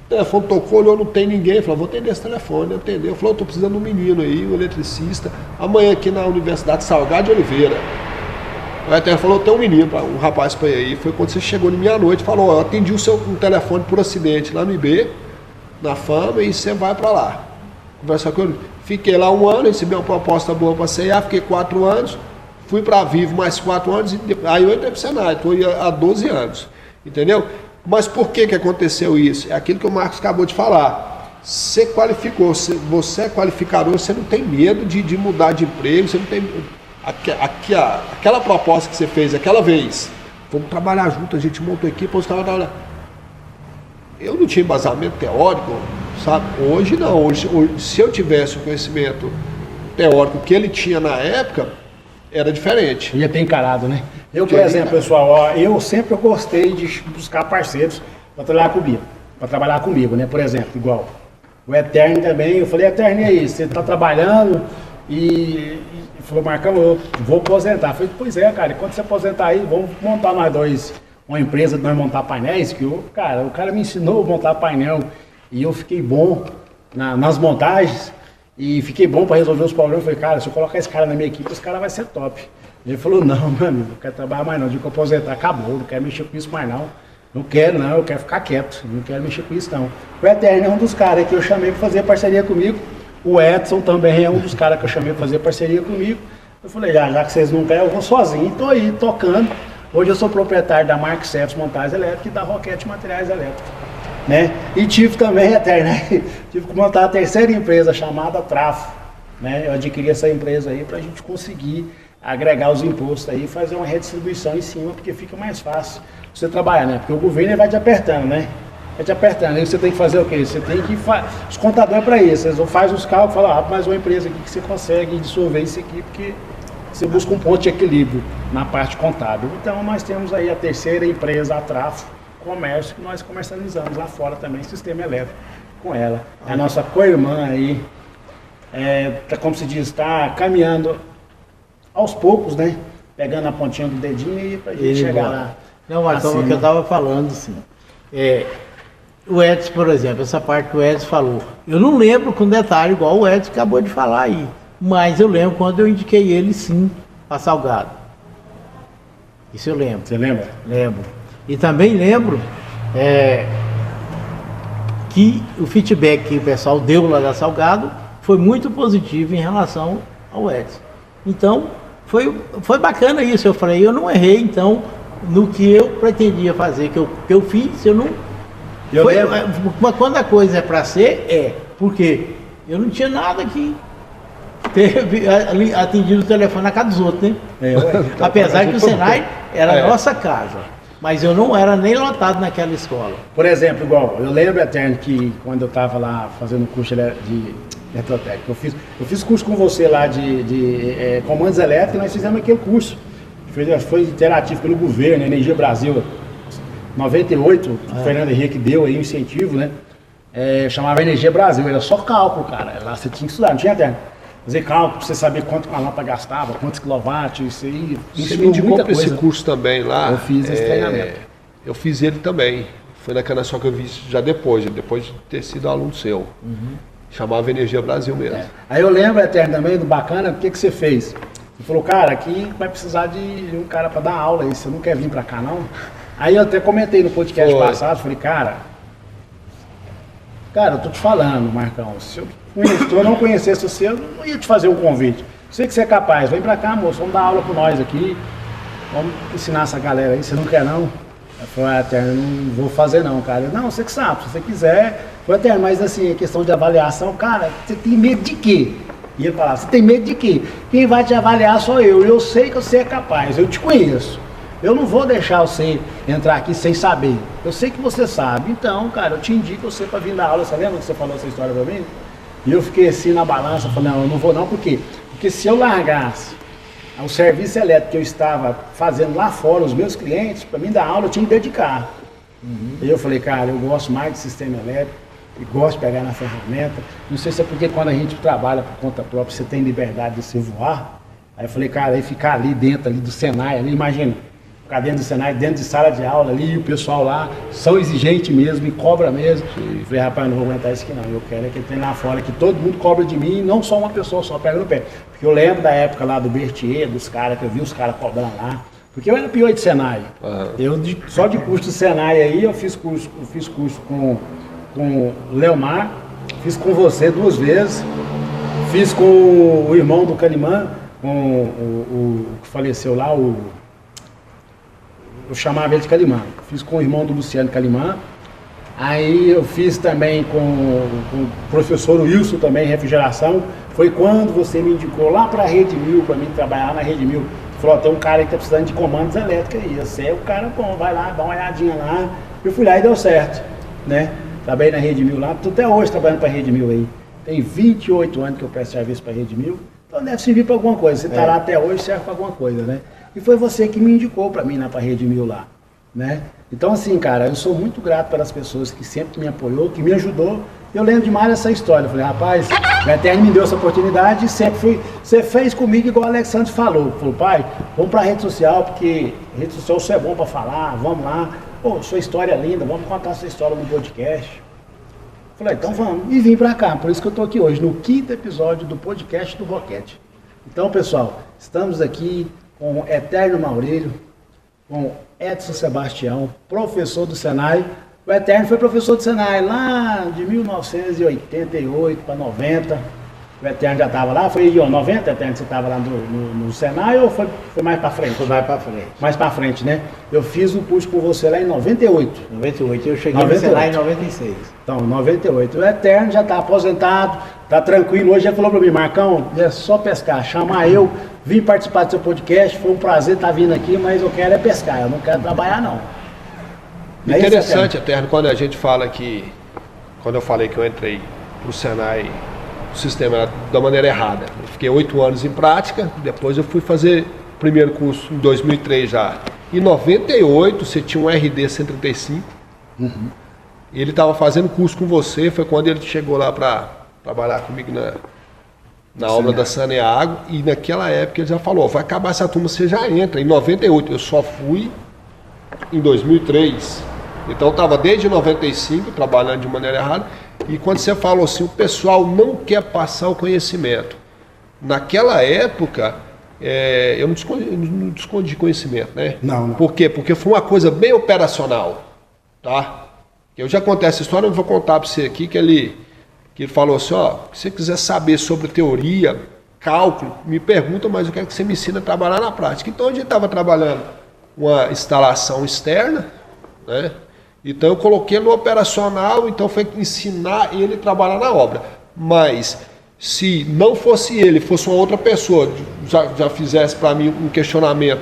C: O telefone tocou, olhou, não tem ninguém. Ele falou, vou atender esse telefone. Atendeu. Eu falei, estou precisando de um menino aí, um eletricista. Amanhã aqui na Universidade Salgado de Oliveira. O Eterno falou, tem um menino, um rapaz para ir aí. Foi quando você chegou de meia-noite, falou, eu atendi um telefone por acidente lá no IB, na Fama, e você vai para lá. Conversar com ele. Fiquei lá 1 ano, recebi uma proposta boa para CEA, fiquei 4 anos. Fui para a Vivo mais 4 anos, aí eu entrei para o Senai, estou há 12 anos, entendeu? Mas por que aconteceu isso? É aquilo que o Marcos acabou de falar. Você qualificou, você é qualificador, você não tem medo de mudar de emprego, você não tem... Aquela proposta que você fez aquela vez, vamos trabalhar junto, a gente montou equipe, os caras trabalhar. Eu não tinha embasamento teórico, sabe? Hoje não, hoje, se eu tivesse o conhecimento teórico que ele tinha na época, era diferente.
A: Ia ter encarado, né? Eu, por exemplo, pessoal, eu sempre gostei de buscar parceiros para trabalhar comigo, né? Por exemplo, igual o Eterno também, eu falei, Eterno, e aí, você está trabalhando e falou, Marcão, eu vou aposentar. Eu falei, pois é, cara, e quando você aposentar aí, vamos montar nós dois, uma empresa de nós montar painéis, que o cara me ensinou a montar painel e eu fiquei bom nas montagens. E fiquei bom para resolver os problemas. Eu falei, cara, se eu colocar esse cara na minha equipe, esse cara vai ser top. Ele falou, não, meu amigo, não quero trabalhar mais não. De que eu aposentar, acabou, não quero mexer com isso mais não. Não quero não, eu quero ficar quieto, não quero mexer com isso não. O Eterno é um dos caras que eu chamei para fazer parceria comigo. O Edson também é um dos caras que eu chamei para fazer parceria comigo. Eu falei, já que vocês não querem, eu vou sozinho. Estou aí, tocando. Hoje eu sou proprietário da Mark Ceps Montagens Elétricas e da Roquete Materiais Elétricos. Né? E tive também, Eterno, né? Tive que montar a terceira empresa chamada Trafo, né? Eu adquiri essa empresa aí para a gente conseguir agregar os impostos aí e fazer uma redistribuição em cima, porque fica mais fácil você trabalhar, né? Porque o governo vai te apertando, né? te apertando. Aí você tem que fazer o quê? Você tem que os contadores é para isso. Eles fazem os cálculos e falam, mas uma empresa aqui que você consegue dissolver isso aqui, porque você busca um ponto de equilíbrio na parte contábil. Então nós temos aí a terceira empresa, a Trafo Comércio, que nós comercializamos lá fora também, sistema elétrico com ela. A nossa co-irmã aí, como se diz, está caminhando aos poucos, né? Pegando a pontinha do dedinho e pra gente chegar lá.
B: Não, mas como que eu estava falando, assim, o Edson, por exemplo, essa parte que o Edson falou, eu não lembro com detalhe, igual o Edson acabou de falar aí, mas eu lembro quando eu indiquei ele sim para Salgado. Isso eu lembro.
A: Você lembra?
B: Lembro. E também lembro que o feedback que o pessoal deu lá da Salgado foi muito positivo em relação ao Edson. Então, foi bacana isso. Eu falei, eu não errei, então, no que eu pretendia fazer, que eu fiz, eu não... Mas quando a coisa é para ser, porque eu não tinha nada que teve atendido o telefone na casa dos outros, né? Apesar que o Senai era a nossa casa, mas eu não era nem lotado naquela escola.
A: Por exemplo, igual, eu lembro, Eterno, que quando eu estava lá fazendo curso de eletrotécnica, eu fiz curso com você lá de comandos elétricos, e nós fizemos aquele curso. Foi interativo pelo governo, Energia Brasil, 98, o Fernando Henrique deu aí um incentivo, né? Chamava Energia Brasil, era só cálculo, cara. Lá você tinha que estudar, não tinha, Eterno? Fazer cálculo pra você saber quanto a lâmpada gastava, quantos quilowatts, isso aí.
C: Você me indicou para esse curso também lá.
A: Eu fiz esse treinamento.
C: Eu fiz ele também. Foi na Canação que eu vi já depois de ter sido aluno seu. Chamava Energia Brasil mesmo.
A: Aí eu lembro, Eterno, também, do bacana, o que você fez? Você falou, cara, aqui vai precisar de um cara para dar aula aí, você não quer vir para cá, não? Aí eu até comentei no podcast passado, falei, cara, eu tô te falando, Marcão, se eu não conhecesse você, eu não ia te fazer um convite. Sei que você é capaz, vem pra cá, moço, vamos dar aula com nós aqui, vamos ensinar essa galera aí, você não quer não? Eu falei, Eterno, não vou fazer não, cara. Não, você que sabe, se você quiser. Eu falei, Eterno, mas assim, a questão de avaliação, cara, você tem medo de quê? E ele falava, você tem medo de quê? Quem vai te avaliar sou eu sei que você é capaz, eu te conheço. Eu não vou deixar você entrar aqui sem saber. Eu sei que você sabe. Então, cara, eu te indico você para vir dar aula. Você lembra que você falou essa história para mim? E eu fiquei assim na balança, falei, não, eu não vou não, por quê? Porque se eu largasse o serviço elétrico que eu estava fazendo lá fora, os meus clientes, para mim dar aula, eu tinha que dedicar. E eu falei, cara, eu gosto mais de sistema elétrico, e gosto de pegar na ferramenta. Não sei se é porque quando a gente trabalha por conta própria, você tem liberdade de se voar. Aí eu falei, cara, aí ficar ali dentro ali do Senai, ali, imagina, ficar dentro do Senai, dentro de sala de aula ali, o pessoal lá são exigentes mesmo, e cobra mesmo. Eu falei, rapaz, não vou aguentar isso aqui não, eu quero é que tem lá fora, que todo mundo cobra de mim, e não só uma pessoa só pega no pé. Porque eu lembro da época lá do Berthier, dos caras, que eu vi os caras cobrando lá, porque eu era pior de Senai. Só de curso do Senai aí, eu fiz curso com o Leomar, fiz com você 2 vezes, fiz com o irmão do Calimã, com o que faleceu lá, eu chamava ele de Calimã, fiz com o irmão do Luciano Calimã, aí eu fiz também com o professor Wilson também, refrigeração, foi quando você me indicou lá para a Rede Mil, para mim trabalhar na Rede Mil, falou, tem um cara aí que está precisando de comandos elétricos aí, você é o cara bom, vai lá, dá uma olhadinha lá, eu fui lá e deu certo, né? Trabalhei na Rede Mil lá, tô até hoje trabalhando para a Rede Mil aí. Tem 28 anos que eu presto serviço para a Rede Mil, então deve servir para alguma coisa. Você está lá até hoje, serve para alguma coisa, né? E foi você que me indicou para mim lá para a Rede Mil lá, né? Então assim, cara, eu sou muito grato pelas pessoas que sempre me apoiou, que me ajudou. Eu lembro demais dessa história. Eu falei, rapaz, o Eterno me deu essa oportunidade e sempre fui. Você fez comigo igual o Alexandre falou. Falou, pai, vamos para a rede social, porque rede social você é bom para falar, vamos lá. Pô, sua história é linda, vamos contar sua história no podcast. Falei, então vamos. E vim pra cá, por isso que eu tô aqui hoje, no 5º episódio do podcast do Roquete. Então, pessoal, estamos aqui com o Eterno Maurílio, com Edson Sebastião, professor do Senai. O Eterno foi professor do Senai lá de 1988 para 90. O Eterno já estava lá, foi em 90, Eterno, você estava lá no Senai ou foi mais para frente?
B: Foi mais para frente.
A: Mais para frente, né? Eu fiz o curso com você lá em 98.
B: 98, eu cheguei no Senai em 96.
A: Então, 98. O Eterno já está aposentado, está tranquilo. Hoje ele falou para mim, Marcão, é só pescar, chamar eu, vim participar do seu podcast, foi um prazer estar vindo aqui, mas eu quero é pescar, eu não quero trabalhar não. Não é
C: Interessante, Eterno, quando a gente fala que, quando eu falei que eu entrei para o Senai, o sistema da maneira errada. Eu fiquei 8 anos em prática, depois eu fui fazer o primeiro curso em 2003 já. Em 98 você tinha um RD 135, ele estava fazendo curso com você, foi quando ele chegou lá para trabalhar comigo na obra da Saneago, e naquela época ele já falou, vai acabar essa turma, você já entra. Em 98 eu só fui em 2003, então estava desde 95 trabalhando de maneira errada, e quando você falou assim, o pessoal não quer passar o conhecimento. Naquela época, eu não escondi conhecimento, né?
A: Não.
C: Por quê? Porque foi uma coisa bem operacional, tá? Eu já contei essa história, eu vou contar para você aqui que ele falou assim, ó, se você quiser saber sobre teoria, cálculo, me pergunta, mas eu quero que você me ensine a trabalhar na prática. Então a gente estava trabalhando uma instalação externa, né? Então eu coloquei no operacional, então foi ensinar ele a trabalhar na obra. Mas se não fosse ele, fosse uma outra pessoa, já fizesse para mim um questionamento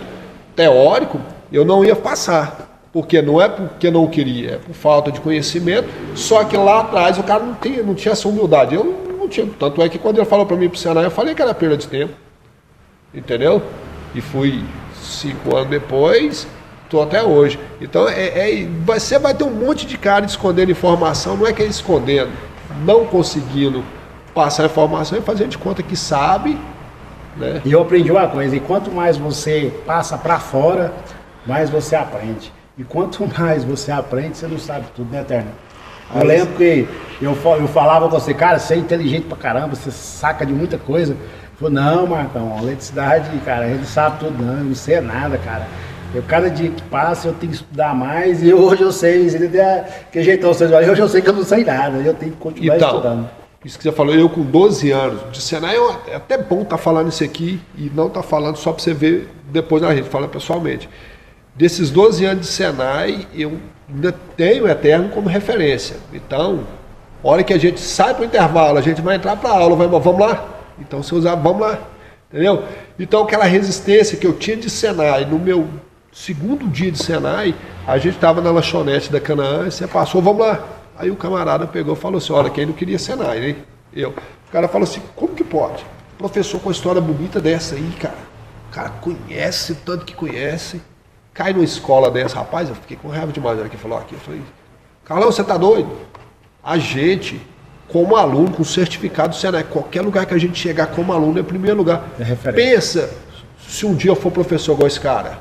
C: teórico, eu não ia passar. Porque não é porque não queria, é por falta de conhecimento. Só que lá atrás o cara não tinha essa humildade. Eu não tinha. Tanto é que quando ele falou para mim para o Senai, eu falei que era perda de tempo. Entendeu? E fui 5 anos depois, estou até hoje. Então você vai ter um monte de cara escondendo informação, não é que é escondendo, não conseguindo passar informação e fazer de conta que sabe. Né?
A: E eu aprendi uma coisa, e quanto mais você passa para fora, mais você aprende. E quanto mais você aprende, você não sabe tudo, né, Eterno? Eu lembro que eu falava com você, cara, você é inteligente pra caramba, você saca de muita coisa. Eu falei, não, Marcão, a eletricidade, cara, a gente sabe tudo, não sei nada, cara. Cada dia que passa eu tenho que estudar mais, e hoje eu sei, que jeitão vocês olham, hoje eu sei que eu não sei nada, eu tenho que continuar estudando.
C: Isso que você falou, eu com 12 anos de Senai, é até bom estar falando isso aqui e não estar falando só para você ver depois na rede, fala pessoalmente. Desses 12 anos de Senai, eu ainda tenho o Eterno como referência. Então, a hora que a gente sai para o intervalo, a gente vai entrar para a aula, vamos lá? Então, se usar, vamos lá. Entendeu? Então, aquela resistência que eu tinha de Senai, no meu segundo dia de Senai, a gente estava na lanchonete da Canaã, e você passou, vamos lá. Aí o camarada pegou e falou assim, olha, quem não queria Senai, né? O cara falou assim, como que pode? Professor com uma história bonita dessa aí, cara. O cara conhece, tanto que conhece. Cai numa escola dessa, rapaz, eu fiquei com raiva demais na hora que falou aqui. Eu falei, Carlão, você tá doido? A gente, como aluno, com certificado do Senai, qualquer lugar que a gente chegar como aluno é primeiro lugar. Pensa, se um dia eu for professor igual esse cara.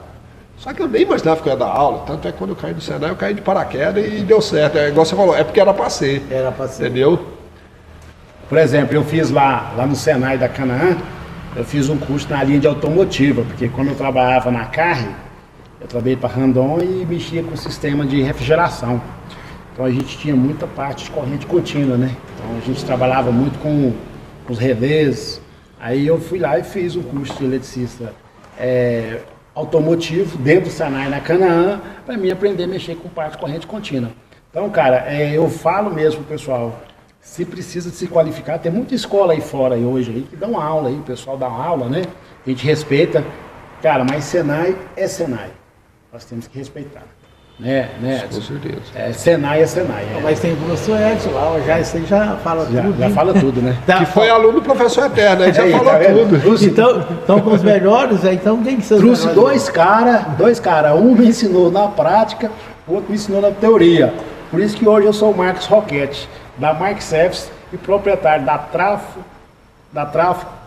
C: Só que eu nem imaginava que eu ia dar aula, tanto é que quando eu caí no Senai, eu caí de paraquedas e deu certo. É igual você falou, é porque era pra ser.
B: Era pra ser.
C: Entendeu?
A: Por exemplo, eu fiz lá no Senai da Canaã, eu fiz um curso na linha de automotiva, porque quando eu trabalhava na Carre, eu trabalhei para Randon e mexia com o sistema de refrigeração. Então a gente tinha muita parte de corrente contínua, né? Então a gente trabalhava muito com os relés. Aí eu fui lá e fiz um curso de eletricista automotivo dentro do Senai na Canaã, para mim aprender a mexer com parte de corrente contínua. Então, cara, eu falo mesmo pro pessoal, se precisa de se qualificar, tem muita escola aí fora aí hoje aí, que dão aula aí, o pessoal dá aula, né? A gente respeita. Cara, mas Senai é Senai. Nós temos que respeitar. Né,
C: com certeza.
A: Senai é Senai.
B: Mas tem o professor Edson lá, isso aí já fala tudo.
A: Já fala tudo, né?
C: Que foi aluno do professor Eterno, aí já falou tudo.
B: Então, com os melhores, então quem que são os
A: Trouxe
B: melhores?
A: dois caras. Um me ensinou na prática, o outro me ensinou na teoria. Por isso que hoje eu sou o Marcos Roquete, da Mark Service e proprietário da Trafo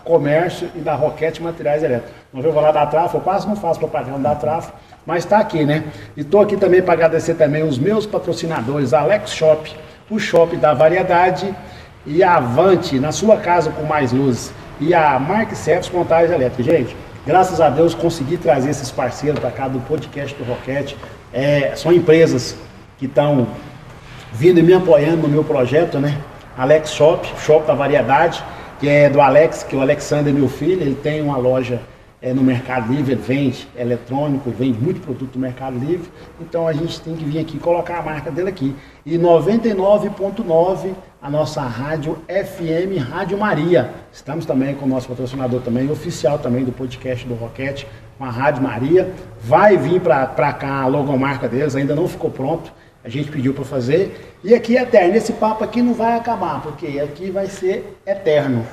A: Comércio e da Roquete Materiais Elétricos. Uma vez eu vou lá da Trafo, eu quase não faço propaganda da Trafo, mas está aqui, né? E estou aqui também para agradecer também os meus patrocinadores, Alex Shop, o Shop da Variedade, e a Avante, na sua casa com mais luzes, e a Mark Service Montagem Elétrica. Gente, graças a Deus consegui trazer esses parceiros para cá do podcast do Roquete. São empresas que estão vindo e me apoiando no meu projeto, né? Alex Shop, Shop da Variedade, que é do Alex, que é o Alexander, meu filho, ele tem uma loja no Mercado Livre, ele vende eletrônico, vende muito produto do Mercado Livre, então a gente tem que vir aqui colocar a marca dele aqui. E 99.9, a nossa rádio FM Rádio Maria. Estamos também com o nosso patrocinador também, oficial também do podcast do Roquete, com a Rádio Maria. Vai vir para cá a logomarca deles, ainda não ficou pronto. a gente pediu para fazer. E aqui é eterno. Esse papo aqui não vai acabar, porque aqui vai ser eterno.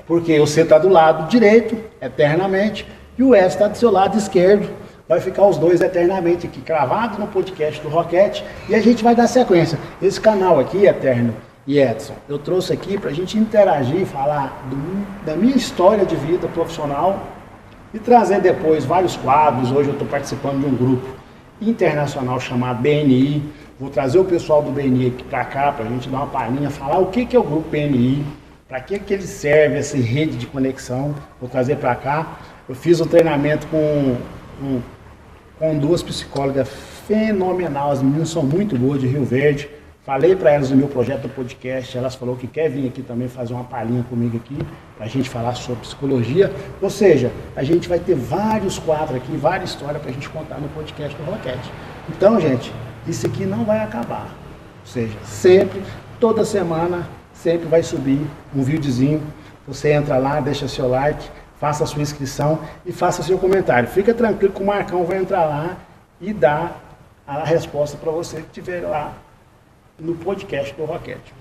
A: Porque você está do lado direito, eternamente, e o Edson está do seu lado esquerdo. Vai ficar os dois eternamente aqui, cravados no podcast do Roquete, e a gente vai dar sequência. Esse canal aqui, Eterno e Edson, eu trouxe aqui para a gente interagir, falar da minha história de vida profissional e trazer depois vários quadros. Hoje eu estou participando de um grupo internacional chamado BNI. Vou trazer o pessoal do BNI aqui para cá, para a gente dar uma palhinha, falar o que é o grupo BNI, para que ele serve, essa rede de conexão. Vou trazer para cá. Eu fiz um treinamento com duas psicólogas fenomenal, as meninas são muito boas, de Rio Verde. Falei para elas do meu projeto do podcast, elas falaram que quer vir aqui também fazer uma palhinha comigo aqui, para a gente falar sobre psicologia. Ou seja, a gente vai ter vários quadros aqui, várias histórias para a gente contar no podcast do Roquete. Então, gente, isso aqui não vai acabar. Ou seja, sempre, toda semana, sempre vai subir um videozinho. Você entra lá, deixa seu like, faça a sua inscrição e faça seu comentário. Fica tranquilo que o Marcão vai entrar lá e dar a resposta para você que estiver lá no podcast do Roquete.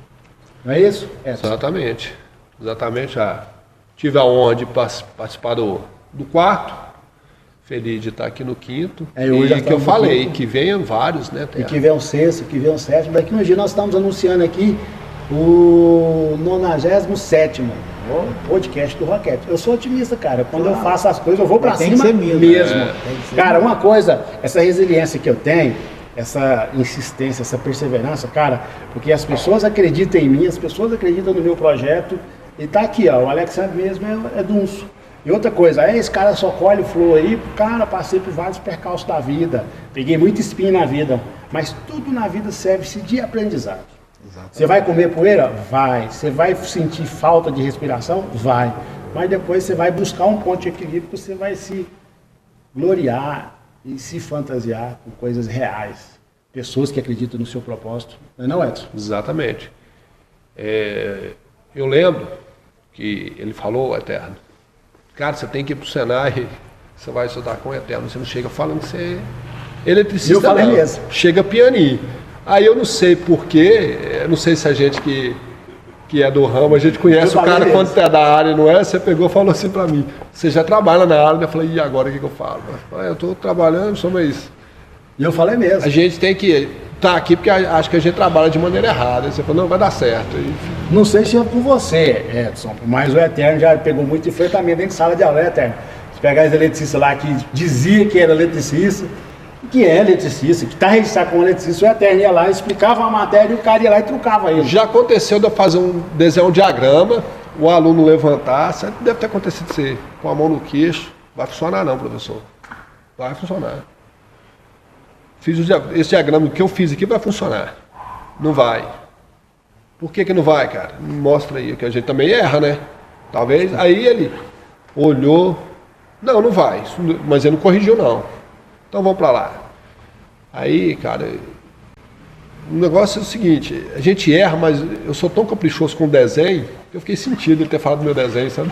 A: Não é isso?
C: Exatamente. Já tive a honra de participar do quarto, feliz de estar aqui no quinto. E que eu falei, que venham vários, né?
A: E que venham sexto, que venham sétimo. Daqui uns dias nós estamos anunciando aqui o 97º podcast do Roquete. Eu sou otimista, cara. Quando eu faço as coisas, eu vou pra cima mesmo. Cara, uma coisa, essa resiliência que eu tenho, essa insistência, essa perseverança, cara, porque as pessoas acreditam em mim, as pessoas acreditam no meu projeto, e tá aqui, ó, o Alexandre mesmo é dunço. E outra coisa, esse cara só colhe o flow aí, cara, passei por vários percalços da vida, peguei muito espinho na vida, mas tudo na vida serve-se de aprendizado. Exatamente. Você vai comer poeira? Vai. Você vai sentir falta de respiração? Vai. Mas depois você vai buscar um ponto de equilíbrio que você vai se gloriar e se fantasiar com coisas reais. Pessoas que acreditam no seu propósito. Não é, Edson?
C: Exatamente. Eu lembro que ele falou, Eterno, cara, você tem que ir pro Senai, você vai estudar com o Eterno, você não chega falando que você é eletricista, eu falei mesmo. Chega pianinho. Aí eu não sei porquê, não sei se a gente que é do ramo, a gente conhece o cara quando é da área, não é? Você pegou e falou assim pra mim, você já trabalha na área, eu falei, e agora o que eu falo? Eu tô trabalhando, só mas...
A: E eu falei mesmo.
C: A gente tem que estar aqui porque acho que a gente trabalha de maneira errada. Aí você falou, não, vai dar certo.
A: Não sei se é por você, Edson, mas o Eterno já pegou muito enfrentamento dentro de sala de aula, né, Eterno? Se pegar os eletricistas lá que dizia que era eletricista, que é eletricista, que está registrado como eletricista, o Eterno ia lá, explicava a matéria e o cara ia lá e trucava ele.
C: Já aconteceu de eu fazer desenhar um diagrama, o aluno levantar, deve ter acontecido de você com a mão no queixo. Vai funcionar não, professor. Vai funcionar. Esse diagrama que eu fiz aqui vai funcionar. Não vai. Por que não vai, cara? Mostra aí, que a gente também erra, né? Talvez. Aí ele olhou. Não vai. Mas ele não corrigiu, não. Então vamos pra lá. Aí, cara, o negócio é o seguinte, a gente erra, mas eu sou tão caprichoso com o desenho, que eu fiquei sentido ele ter falado do meu desenho, sabe?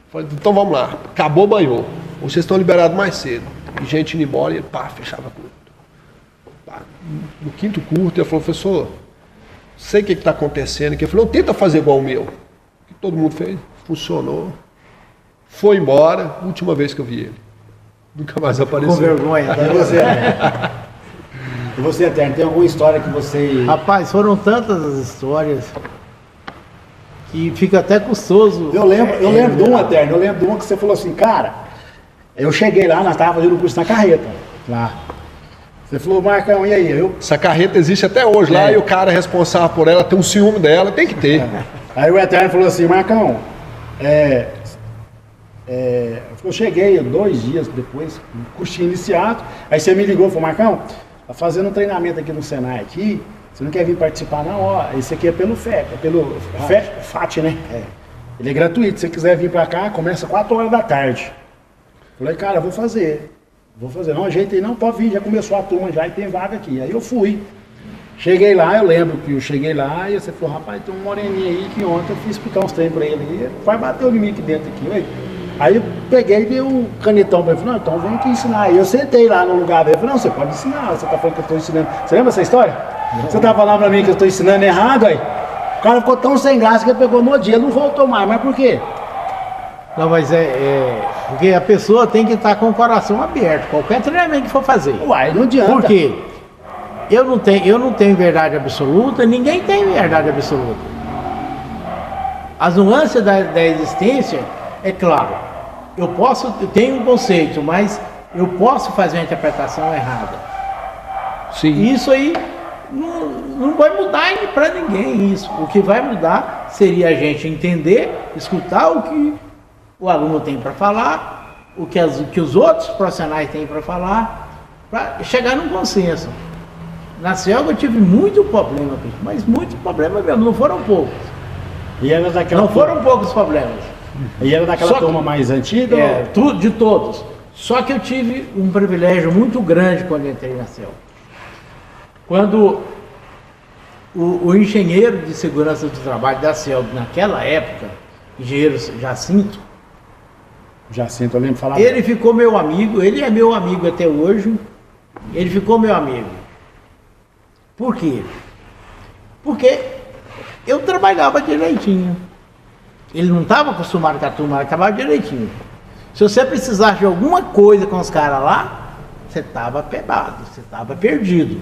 C: Falei, então vamos lá. Acabou, banhou. Vocês estão liberados mais cedo. E gente indo embora e ele, fechava tudo. No quinto curto, ele falou, professor, sei o que está acontecendo aqui. Ele falou, tenta fazer igual o meu. Que todo mundo fez, funcionou. Foi embora, última vez que eu vi ele. Nunca mais apareceu.
A: Com vergonha, tá? E você, Eterno, tem alguma história que você...
B: Rapaz, foram tantas as histórias que fica até custoso.
A: Eu lembro de uma, Eterno, eu lembro de uma que você falou assim, cara, eu cheguei lá, nós estávamos fazendo um curso na carreta, lá. Você falou, Marcão, e aí?
C: Essa carreta existe até hoje lá e o cara responsável por ela tem um ciúme dela, tem que ter.
A: Aí o Eterno falou assim, Marcão, eu cheguei 2 dias depois, curso iniciado, aí você me ligou e falou, Marcão, tá fazendo um treinamento aqui no Senai aqui, você não quer vir participar não? Ó, esse aqui é pelo FAT, né? Ele é gratuito, se você quiser vir pra cá, começa 4 horas da tarde. Falei, cara, vou fazer, não ajeitei não, pode vir, já começou a turma já e tem vaga aqui. Aí eu fui, cheguei lá, eu lembro que eu cheguei lá e você falou, rapaz, tem um moreninho aí que ontem eu fui explicar uns treinos pra ele, vai bater o mim aqui dentro aqui, ué. Aí eu peguei e dei um canetão pra ele. Falei, não, então vem aqui ensinar. Aí eu sentei lá no lugar dele. Falei, não, você pode ensinar, você tá falando que eu tô ensinando. Você lembra essa história? Você tá falando pra mim que eu tô ensinando errado aí? O cara ficou tão sem graça que ele pegou no dia, não voltou mais. Mas por quê?
B: Não, mas porque a pessoa tem que estar com o coração aberto, qualquer treinamento que for fazer.
A: Uai, não adianta.
B: Por quê? Eu não tenho verdade absoluta, ninguém tem verdade absoluta. As nuances da existência, é claro, eu tenho um conceito, mas eu posso fazer uma interpretação errada.
C: Sim.
B: E isso aí não vai mudar para ninguém isso. O que vai mudar seria a gente entender, escutar o que o aluno tem para falar, o que os outros profissionais têm para falar, para chegar num consenso. Na CELG eu tive muito problema, mas muito problema mesmo, não foram poucos.
A: E era daquela
B: Não foram poucos problemas.
A: E era daquela turma mais antiga?
B: De todos. Só que eu tive um privilégio muito grande quando entrei na CELG. Quando o engenheiro de segurança do trabalho da CELG, naquela época, engenheiro Jacinto,
A: eu lembro de falar.
B: ele ficou meu amigo, ele é meu amigo até hoje, ele ficou meu amigo. Por quê? Porque eu trabalhava direitinho. Ele não estava acostumado com a turma, ele trabalhava direitinho. Se você precisasse de alguma coisa com os caras lá, você estava pegado, você estava perdido.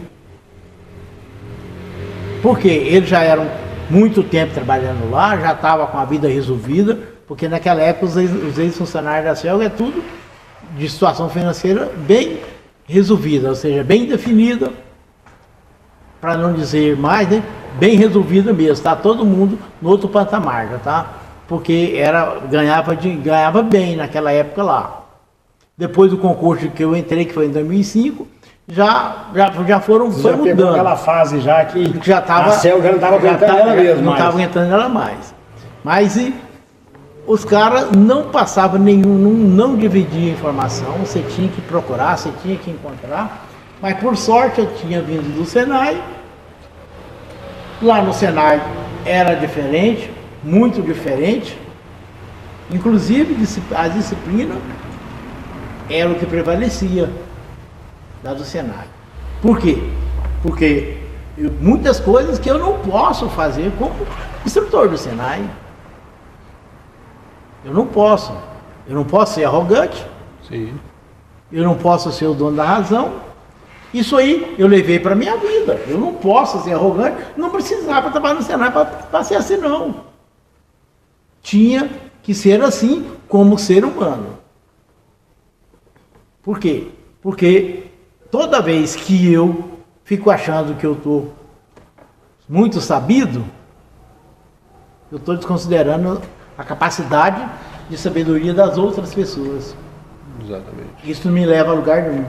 B: Porque eles já eram muito tempo trabalhando lá, já estava com a vida resolvida, porque naquela época os ex-funcionários da CELG é tudo de situação financeira bem resolvida, ou seja, bem definida, para não dizer mais, né? Bem resolvida mesmo, tá? Todo mundo no outro patamar, já tá? Porque ganhava bem naquela época lá. Depois do concurso que eu entrei, que foi em 2005, já foram
A: Você já
B: mudando.
A: pegou aquela fase já que
B: Já tava,
A: a CELG já não estava aguentando ela mesmo.
B: Não estava aguentando ela mais. Mas os caras não passavam não dividiam informação, você tinha que procurar, você tinha que encontrar. Mas por sorte eu tinha vindo do Senai. Lá no Senai era diferente, muito diferente. Inclusive a disciplina era o que prevalecia da do Senai. Por quê? Porque muitas coisas que eu não posso fazer como instrutor do Senai. Eu não posso. Eu não posso ser arrogante.
C: Sim.
B: Eu não posso ser o dono da razão. Isso aí eu levei para minha vida. Eu não posso ser arrogante. Não precisava trabalhar no Senai para ser assim, não. Tinha que ser assim como ser humano. Por quê? Porque toda vez que eu fico achando que eu estou muito sabido, eu estou desconsiderando a capacidade de sabedoria das outras pessoas.
C: Exatamente.
B: Isso não me leva a lugar nenhum.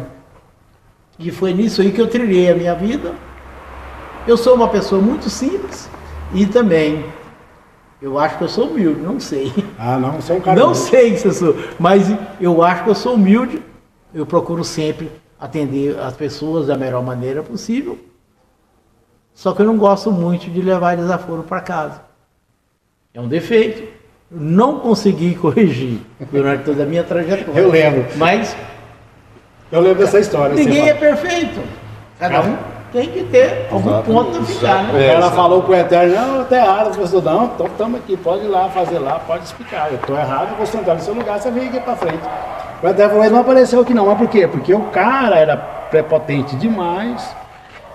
B: E foi nisso aí que eu trilhei a minha vida. Eu sou uma pessoa muito simples e também, eu acho que eu sou humilde, não sei.
A: Ah, não, você é um cara.
B: Não sei se eu sou, mas eu acho que eu sou humilde. Eu procuro sempre atender as pessoas da melhor maneira possível. Só que eu não gosto muito de levar desaforo para casa. É um defeito. Eu não consegui corrigir durante toda a minha trajetória.
A: Eu lembro.
B: Mas
A: Eu lembro dessa história.
B: ninguém é perfeito. Cada um tem que ter algum ponto de ficar, né?
A: Ela falou pro Eterno, não, tá errado, professor, não, então estamos aqui, pode ir lá, fazer lá, pode explicar. Eu tô errado, eu vou sentar no seu lugar, você vem aqui pra frente. O Eterno falou, ele não apareceu aqui não, mas por quê? Porque o cara era prepotente demais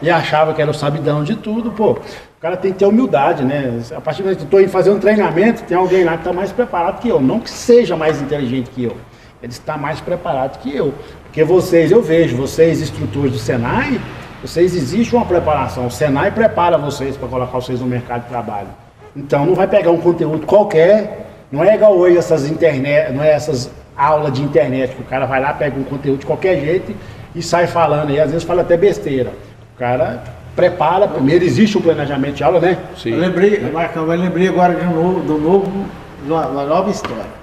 A: e achava que era o sabidão de tudo, pô. O cara tem que ter humildade, né? A partir do momento que eu tô indo fazer um treinamento, tem alguém lá que tá mais preparado que eu, não que seja mais inteligente que eu, ele está mais preparado que eu. Porque vocês, eu vejo, vocês instrutores do Senai, vocês existe uma preparação. O Senai prepara vocês para colocar vocês no mercado de trabalho. Então não vai pegar um conteúdo qualquer, não é igual hoje essas internet, não é essas aulas de internet que o cara vai lá, pega um conteúdo de qualquer jeito e sai falando aí, às vezes fala até besteira. O cara prepara, primeiro existe um planejamento de aula, né?
C: Sim.
B: Eu lembrei agora de uma nova história.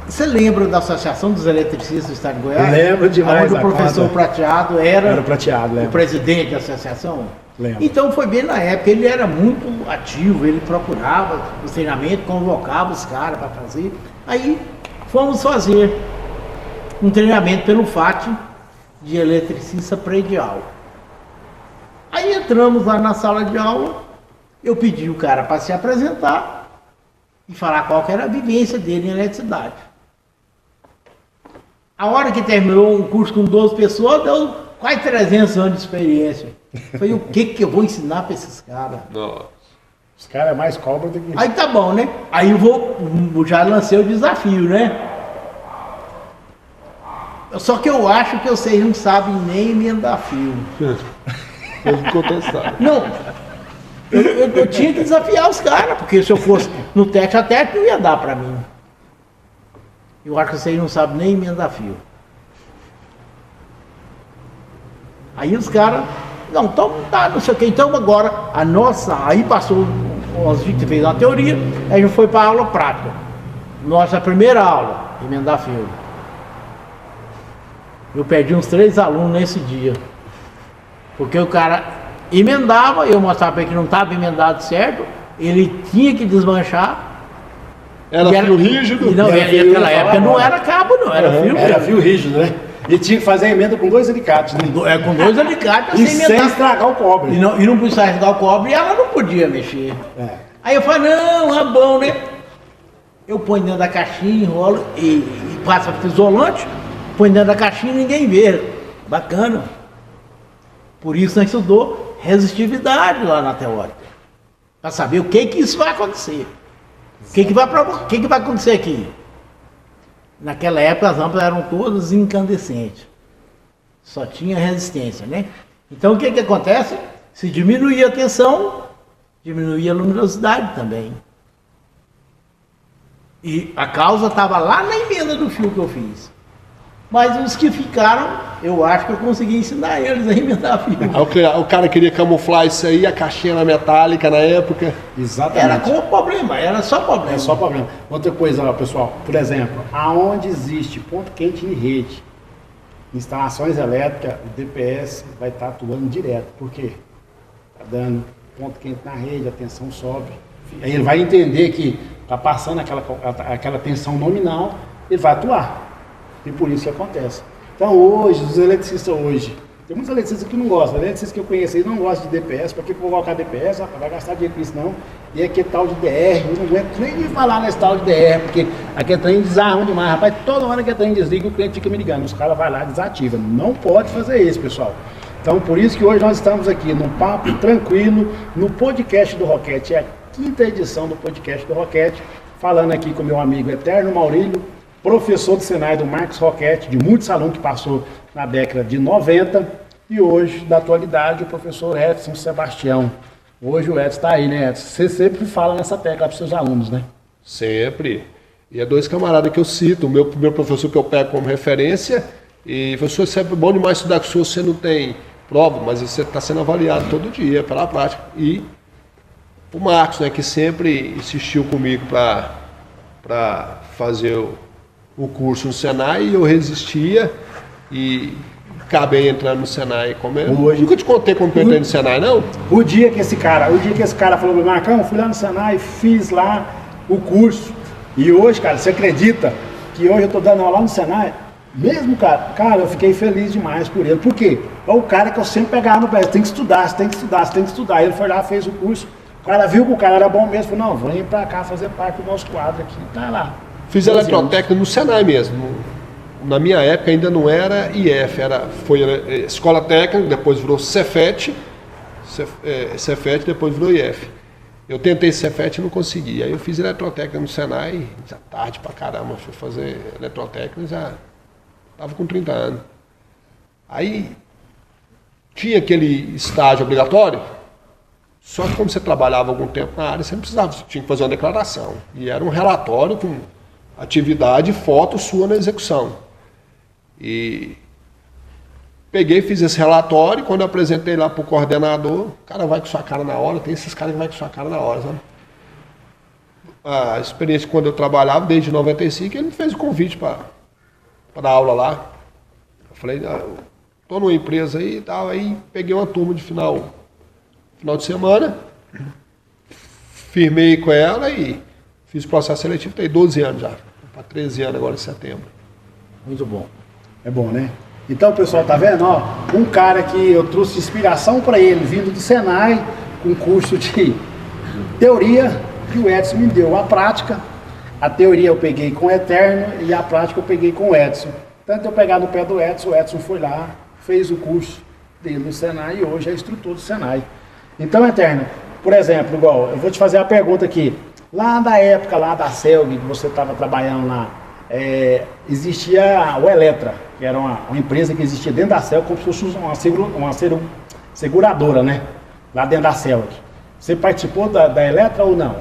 B: Você lembra da Associação dos Eletricistas do Estado de Goiás?
A: Lembro demais.
B: Onde o professor Prateado era
A: o Prateado,
B: o presidente da associação?
A: Lembro.
B: Então foi bem na época, ele era muito ativo, ele procurava o treinamento, convocava os caras para fazer. Aí fomos fazer um treinamento pelo FAT de eletricista predial. Aí entramos lá na sala de aula, eu pedi o cara para se apresentar e falar qual que era a vivência dele em eletricidade. A hora que terminou um curso com 12 pessoas, deu quase 300 anos de experiência. Eu falei, o que eu vou ensinar para esses caras?
C: Nossa.
A: Os caras mais cobram do que...
B: Aí tá bom, né? Aí eu já lancei o desafio, né? Só que eu acho que vocês não sabem nem emendar fio.
C: Pode contestar.
B: Não, eu tinha que desafiar os caras, porque se eu fosse no teste a teste, não ia dar pra mim. Eu acho que vocês não sabem nem emendar fio. Aí os caras, não, então tá, não sei o que, então agora a nossa, aí passou umas 20 vezes na teoria, aí a gente foi pra aula prática. Nossa primeira aula, emendar fio. Eu perdi uns 3 alunos nesse dia. Porque o cara emendava, eu mostrava para ele que não estava emendado certo, ele tinha que desmanchar.
C: Era fio rígido?
B: Não, naquela época não era cabo, não, era fio.
A: Era fio rígido, né? E tinha que fazer a emenda com 2 alicates, né?
B: Com 2 alicates,
A: E
B: sem
A: sem
B: emendar.
A: estragar o cobre.
B: E não podia estragar o cobre e ela não podia mexer.
A: É.
B: Aí eu falei, não, é bom, né? Eu ponho dentro da caixinha, enrolo e passa isolante, põe dentro da caixinha e ninguém vê. Bacana. Por isso nós estudou resistividade lá na teórica. Para saber o que isso vai acontecer. O que vai acontecer aqui? Naquela época as lâmpadas eram todas incandescentes. Só tinha resistência, né? Então o que acontece? Se diminuía a tensão, diminuía a luminosidade também. E a causa estava lá na emenda do fio que eu fiz. Mas os que ficaram, eu acho que eu consegui ensinar eles a emendar fio.
C: O cara queria camuflar isso aí, a caixinha era metálica na época.
A: Exatamente.
B: Era com problema, era só problema.
A: É só problema. Outra coisa, ó, pessoal, por exemplo, aonde existe ponto quente em rede, instalações elétricas, o DPS vai estar atuando direto. Por quê? Está dando ponto quente na rede, a tensão sobe. Aí ele vai entender que está passando aquela tensão nominal, ele vai atuar. E por isso que acontece. Então hoje, os eletricistas hoje, tem muitos eletricistas que não gostam. Eletricistas que eu conheci não gostam de DPS. Para que eu vou colocar DPS? Rapaz, vai gastar dinheiro com isso não. E aquele tal de DR, eu não aguento nem de falar nesse tal de DR, porque aquele trem desarma demais. Rapaz, toda hora que aquele trem desliga, o cliente fica me ligando. Os caras vão lá e desativam. Não pode fazer isso, pessoal. Então por isso que hoje nós estamos aqui num papo tranquilo, no podcast do Roquete. É a 5ª edição do podcast do Roquete, falando aqui com meu amigo Eterno Maurílio, professor do Senai do Marcos Roquete, de muitos alunos que passou na década de 90, e hoje, da atualidade, o professor Edson Sebastião. Hoje o Edson está aí, né, Edson? Você sempre fala nessa tecla para os seus alunos, né?
C: Sempre. E é 2 camaradas que eu cito, o meu primeiro professor que eu pego como referência, e professor, é sempre bom demais estudar com o senhor, você não tem prova, mas você está sendo avaliado todo dia pela prática. E o Marcos, né, que sempre insistiu comigo para fazer o curso no Senai, e eu resistia e acabei entrando no Senai. Como eu nunca te contei como eu entrei no Senai, não?
A: O dia que esse cara falou para mim, Marcão, fui lá no Senai, fiz lá o curso. E hoje, cara, você acredita que hoje eu estou dando aula lá no Senai? Mesmo, cara, eu fiquei feliz demais por ele. Por quê? É o cara que eu sempre pegava no pé, você tem que estudar, você tem que estudar, você tem que estudar. Ele foi lá, fez o curso, o cara viu que o cara era bom mesmo, falou, não, vem pra cá fazer parte do nosso quadro aqui, tá lá.
C: Fiz eletrotécnica no Senai mesmo. Na minha época ainda não era IF, foi Escola Técnica, depois virou Cefet, depois virou IF. Eu tentei Cefet e não consegui. Aí eu fiz eletrotécnica no Senai, já tarde pra caramba, fui fazer eletrotécnica e já estava com 30 anos. Aí tinha aquele estágio obrigatório, só que como você trabalhava algum tempo na área, você não precisava, você tinha que fazer uma declaração. E era um relatório com atividade e foto sua na execução. E peguei, fiz esse relatório, quando eu apresentei lá para o coordenador, o cara vai com sua cara na hora, tem esses caras que vai com sua cara na hora, sabe? A experiência quando eu trabalhava, desde 95, ele me fez o convite para dar aula lá. Eu falei, estou numa empresa aí e tal, aí peguei uma turma de final de semana, firmei com ela e fiz o processo seletivo, tem 12 anos já. para 13 anos agora em setembro.
B: Muito bom.
A: É bom, né? Então, pessoal, tá vendo? Ó, um cara que eu trouxe inspiração para ele, vindo do Senai, com curso de teoria, que o Edson me deu. A prática, a teoria eu peguei com o Eterno e a prática eu peguei com o Edson. Tanto eu pegar no pé do Edson, o Edson foi lá, fez o curso dele no Senai e hoje é instrutor do Senai. Então, Eterno, por exemplo, igual, eu vou te fazer a pergunta aqui. Lá da época lá da CELG, que você estava trabalhando lá, existia o Eletra, que era uma empresa que existia dentro da CELG, como se fosse uma seguradora, né? Lá dentro da CELG. Você participou da Eletra ou não?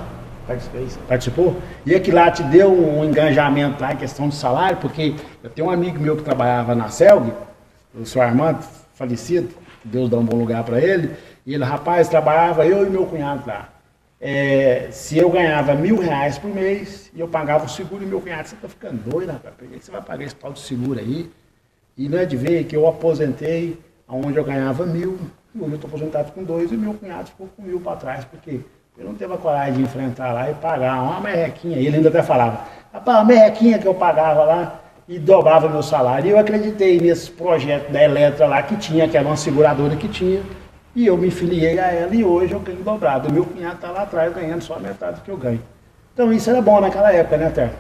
B: Participei.
A: Participou? E aqui lá te deu um engajamento lá em questão de salário, porque eu tenho um amigo meu que trabalhava na CELG, o senhor Armando, falecido, que Deus dá um bom lugar para ele, e ele, rapaz, trabalhava eu e meu cunhado lá. Se eu ganhava R$1.000 por mês e eu pagava o seguro, e meu cunhado, você tá ficando doido, rapaz, por que você vai pagar esse tal de seguro aí? E não é de ver que eu aposentei onde eu ganhava 1.000, e hoje eu estou aposentado com 2 e meu cunhado ficou com 1.000 para trás, porque eu não teve a coragem de enfrentar lá e pagar uma merrequinha. E ele ainda até falava, rapaz, a merrequinha que eu pagava lá e dobrava meu salário. E eu acreditei nesse projeto da Eletra lá que tinha, que era uma seguradora que tinha. E eu me filiei a ela e hoje eu ganho dobrado. O meu cunhado está lá atrás ganhando só a metade do que eu ganho. Então isso era bom naquela época, né, Terra?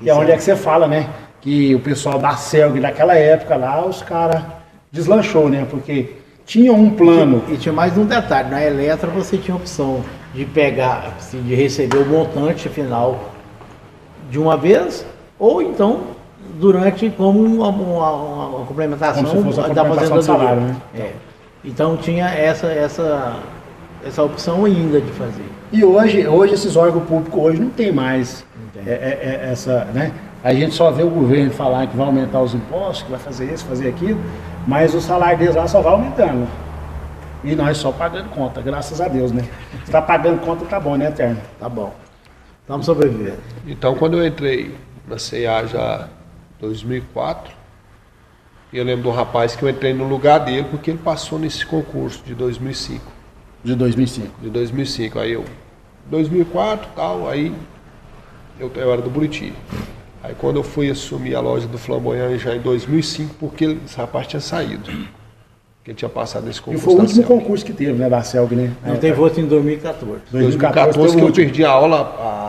A: E é onde é que você fala, né? Que o pessoal da CELG daquela época lá, os caras deslanchou, né? Porque tinha um plano.
B: E tinha mais um detalhe, na Eletra você tinha a opção de pegar, assim, de receber o montante final de uma vez, ou então durante como uma complementação,
A: Como se fosse a
B: da
A: complementação de salário, né?
B: Então tinha essa opção ainda de fazer.
A: E hoje esses órgãos públicos hoje não tem mais essa, né? A gente só vê o governo falar que vai aumentar os impostos, que vai fazer isso, fazer aquilo, mas o salário deles lá só vai aumentando. E nós só pagando conta, graças a Deus, né? Se tá pagando conta, tá bom, né, Eterno?
B: Tá bom. Estamos sobrevivendo.
C: Então, quando eu entrei na CA já em 2004, eu lembro de um rapaz que eu entrei no lugar dele porque ele passou nesse concurso de 2005.
A: De 2005.
C: De 2005. Aí eu, 2004 tal, aí eu era do Buriti. Aí quando eu fui assumir a loja do Flamboyant já em 2005, porque esse rapaz tinha saído. Que ele tinha passado nesse
A: E
C: concurso.
A: foi o último concurso que teve, né, da CELG, né?
B: Não teve outro em 2014.
C: 2014 que eu perdi a aula,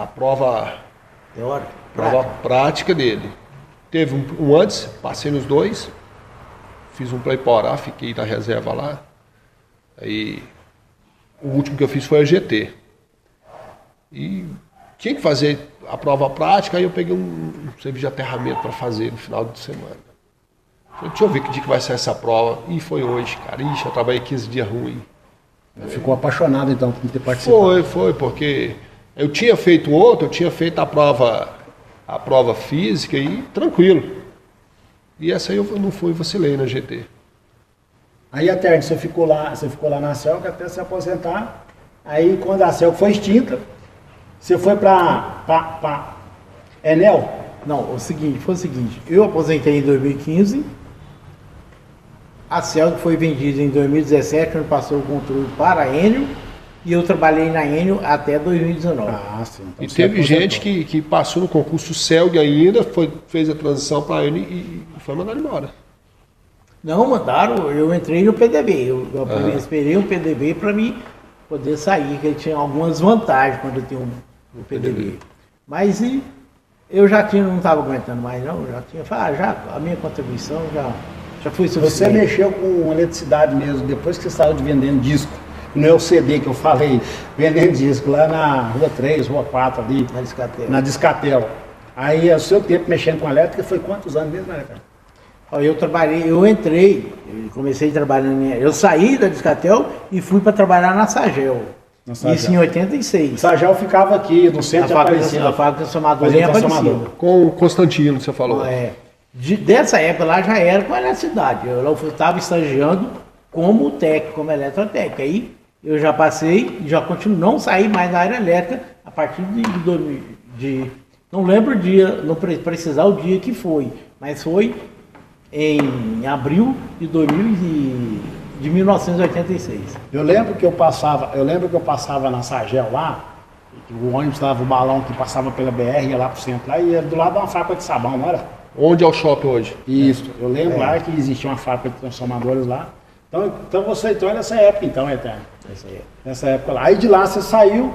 C: a prova
B: Teórico.
C: prática dele. Teve um antes, passei nos dois, fiz um Playporá, fiquei na reserva lá. Aí o último que eu fiz foi a GT. E tinha que fazer a prova prática, aí eu peguei um serviço de aterramento para fazer no final de semana. Falei, deixa eu ver que dia que vai ser essa prova. E foi hoje, cara. Ixi, eu trabalhei 15 dias ruim.
A: Ficou apaixonado então por ter participado.
C: Foi, porque eu tinha feito outro, eu tinha feito a prova física e tranquilo. E essa aí eu não fui, vacilei na GT.
A: Aí, Eterno, você ficou lá na CELG até se aposentar. Aí, quando a CELG foi extinta, você foi para Enel?
B: Não, foi o seguinte, eu aposentei em 2015, a CELG foi vendida em 2017, onde passou o controle para a Enel, e eu trabalhei na Enel até 2019.
A: Ah, sim. Então
C: E teve gente que passou no concurso CELG ainda, fez a transição para a Enel e foi mandado embora.
B: Não, mandaram, eu entrei no PDB, eu esperei o PDB para mim poder sair, que ele tinha algumas vantagens quando eu tinha o PDB. Mas eu não estava aguentando mais não, a minha contribuição já foi suficiente.
A: Você mexeu com eletricidade mesmo, depois que você saiu de vendendo disco, não é o CD que eu falei, vendendo disco lá na Rua 3, Rua 4 ali. Na Discatel. Aí o seu tempo mexendo com elétrica foi quantos anos mesmo, né, cara?
B: Comecei trabalhando, eu saí da Discatel e fui para trabalhar na Sagel. Isso em 86.
A: O Sagel ficava aqui no centro de Aparecida.
B: A fábrica transformadora em Aparecida.
C: Com o Constantino, você falou.
B: Dessa época lá já era com a eletricidade. Eu estava estagiando como técnico, como eletrotécnico. Aí eu já passei, já continuo, não saí mais da área elétrica a partir de não lembro o dia, não precisar o dia que foi, mas foi em abril de 1986.
A: Eu lembro que eu passava na Sagel lá, O ônibus dava o balão que passava pela BR, ia lá pro centro, lá, e ia do lado de uma fábrica de sabão, não era?
C: Onde é o shopping hoje?
A: Isso, eu lembro lá que existia uma fábrica de transformadores lá. Então você entrou nessa época, então, Eterno. Nessa época lá. Aí de lá você saiu,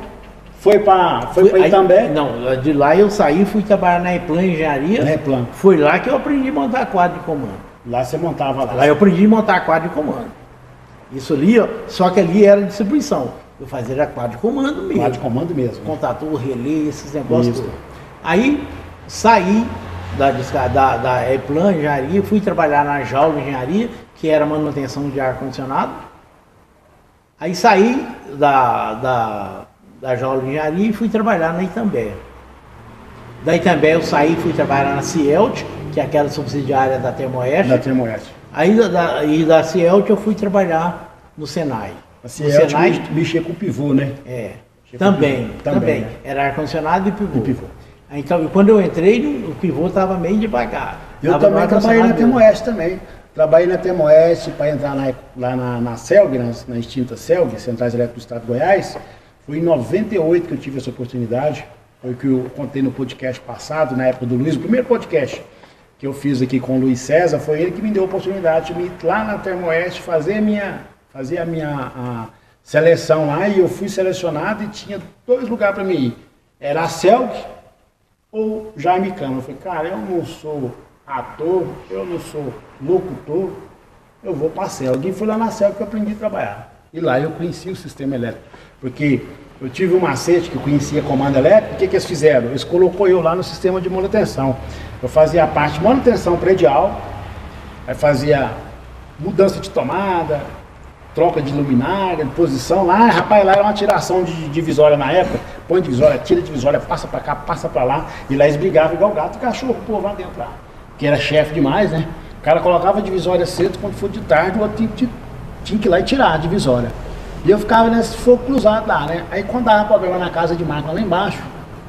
A: foi para Itambé?
B: Não, de lá eu saí, fui trabalhar na Eplan Engenharia.
A: Na Eplan.
B: Foi lá que eu aprendi a montar quadro de comando.
A: Lá você montava lá.
B: Lá eu aprendi a montar quadro de comando. Isso ali, ó, só que ali era distribuição. Eu fazia era quadro de comando mesmo.
A: Quadro de comando mesmo.
B: Contator, relé, esses negócios.
A: Isso.
B: Todos. Aí saí da Eplan Engenharia, fui trabalhar na Jaula Engenharia, que era manutenção de ar-condicionado. Aí saí da Jaula Engenharia e fui trabalhar na Itambé. Da Itambé eu saí e fui trabalhar na Cielt, que é aquela subsidiária da Termoeste.
A: Da Termoeste.
B: Aí da Cielt eu fui trabalhar no Senai.
A: A Cielt mexia com pivô, né?
B: Também.
A: Né?
B: Era ar-condicionado e pivô.
A: E pivô.
B: Então, quando eu entrei, o pivô estava meio devagar.
A: Eu também trabalhei na Termoeste também. Trabalhei na Termoeste para entrar lá na CELG, na extinta CELG, Centrais Elétricas do Estado de Goiás. Foi em 98 que eu tive essa oportunidade. Foi o que eu contei no podcast passado, na época do Luiz. O primeiro podcast que eu fiz aqui com o Luiz César, foi ele que me deu a oportunidade de ir lá na Termoeste fazer a minha seleção lá. E eu fui selecionado e tinha 2 lugares para mim ir. Era a CELG ou Jaime Câmara. Eu falei, cara, eu não sou ator, eu não sou locutor, eu vou para a CELG. E fui lá na CELG que eu aprendi a trabalhar. E lá eu conheci o sistema elétrico. Porque eu tive um macete que eu conhecia comando elétrico. O que eles fizeram? Eles colocou eu lá no sistema de manutenção. Eu fazia a parte de manutenção predial, aí fazia mudança de tomada, troca de luminária, de posição. Lá, rapaz, lá era uma tiração de divisória na época. Põe divisória, tira divisória, passa pra cá, passa pra lá. E lá eles brigavam igual gato e cachorro, pô, lá dentro lá. Que era chefe demais, né? O cara colocava a divisória cedo, quando for de tarde, o outro tinha que ir lá e tirar a divisória. E eu ficava nesse fogo cruzado lá, né? Aí quando dava problema na casa de máquina lá embaixo,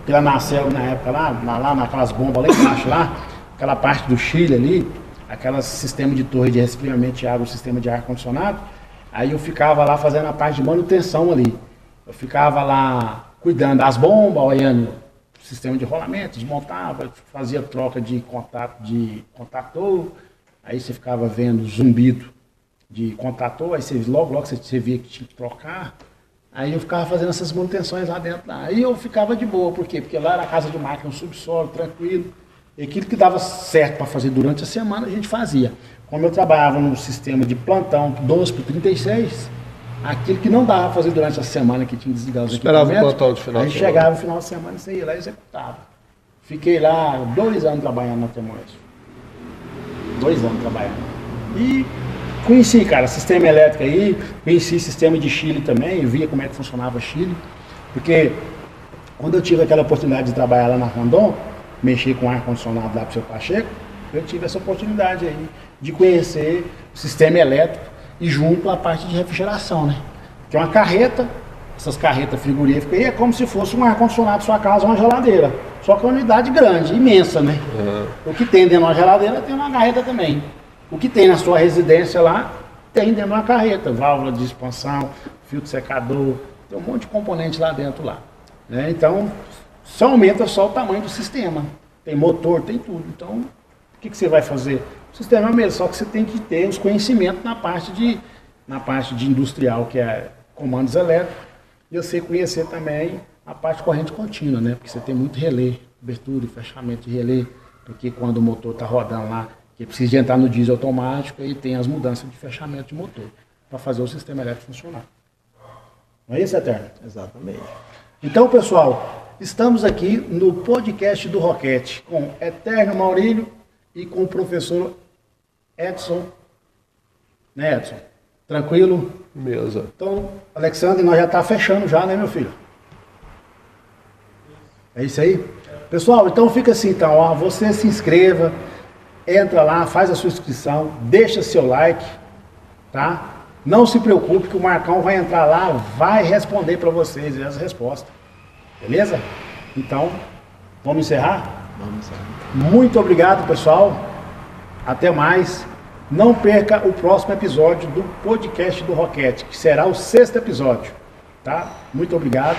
A: pela Marcelo na época lá naquelas bombas lá embaixo, lá, aquela parte do Chile ali, aquele sistema de torre de resfriamento de água, o sistema de ar-condicionado. Aí eu ficava lá fazendo a parte de manutenção ali. Eu ficava lá cuidando das bombas, olhando o sistema de rolamento, desmontava, fazia troca de contator. Aí você ficava vendo o zumbido de contator, aí você, logo você via que tinha que trocar. Aí eu ficava fazendo essas manutenções lá dentro. Aí eu ficava de boa, por quê? Porque lá era a casa de máquina, um subsolo, tranquilo. E aquilo que dava certo para fazer durante a semana, a gente fazia. Como eu trabalhava num sistema de plantão 12 por 36, aquilo que não dava para fazer durante a semana, que tinha que desligar os
C: Esperava
A: equipamentos,
C: o plantão de final
A: aí
C: de semana.
A: chegava no final de semana e você ia lá e executava. Fiquei lá 2 anos trabalhando na Termoeste. 2 anos trabalhando. E conheci, cara, sistema elétrico aí, conheci sistema de Chile também, eu via como é que funcionava Chile, porque quando eu tive aquela oportunidade de trabalhar lá na Rondon, mexer com ar-condicionado lá pro seu Pacheco, eu tive essa oportunidade aí de conhecer o sistema elétrico e junto a parte de refrigeração, né? Que é uma carreta, essas carretas frigoríficas aí é como se fosse um ar-condicionado da sua casa, uma geladeira, só que uma unidade grande, imensa, né? O que tem dentro de uma geladeira tem uma carreta também. O que tem na sua residência lá, tem dentro de uma carreta, válvula de expansão, filtro secador, tem um monte de componente lá dentro lá. Né? Então, só aumenta só o tamanho do sistema. Tem motor, tem tudo. Então, o que você vai fazer? O sistema é o mesmo, só que você tem que ter os conhecimentos na parte de industrial, que é comandos elétricos, e você conhecer também a parte de corrente contínua, né? Porque você tem muito relé, abertura e fechamento de relé, porque quando o motor está rodando lá, que precisa de entrar no diesel automático e tem as mudanças de fechamento de motor para fazer o sistema elétrico funcionar. Não é isso, Eterno?
B: Exatamente.
A: Então, pessoal, estamos aqui no podcast do Roquete com Eterno Maurílio e com o professor Edson. Né, Edson? Tranquilo?
C: Mesa.
A: Então, Alexandre, nós já está fechando já, né, meu filho? É isso aí? Pessoal, então fica assim, então, ó, você se inscreva, entra lá, faz a sua inscrição, deixa seu like, tá? Não se preocupe que o Marcão vai entrar lá, vai responder para vocês as respostas. Beleza? Então, vamos encerrar?
B: Vamos lá.
A: Muito obrigado, pessoal. Até mais. Não perca o próximo episódio do podcast do Roquete, que será o 6º episódio, tá? Muito obrigado.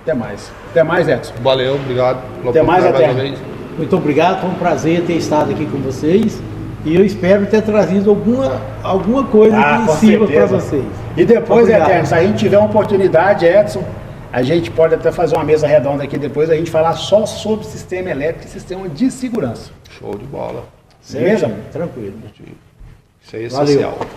A: Até mais. Até mais, Edson.
C: Valeu, obrigado pela
A: Até mais,
C: oportunidade
A: até.
C: uma vez.
B: Muito obrigado, foi um prazer ter estado aqui com vocês. E eu espero ter trazido alguma coisa
A: com
B: que sirva para
A: certeza.
B: vocês.
A: E depois,
B: Obrigado.
A: Eterno, se a gente tiver uma oportunidade, Edson, a gente pode até fazer uma mesa redonda aqui depois, a gente falar só sobre sistema elétrico e sistema de segurança.
C: Show de bola.
A: Beleza?
B: Tranquilo.
C: Isso aí é essencial.
B: Valeu.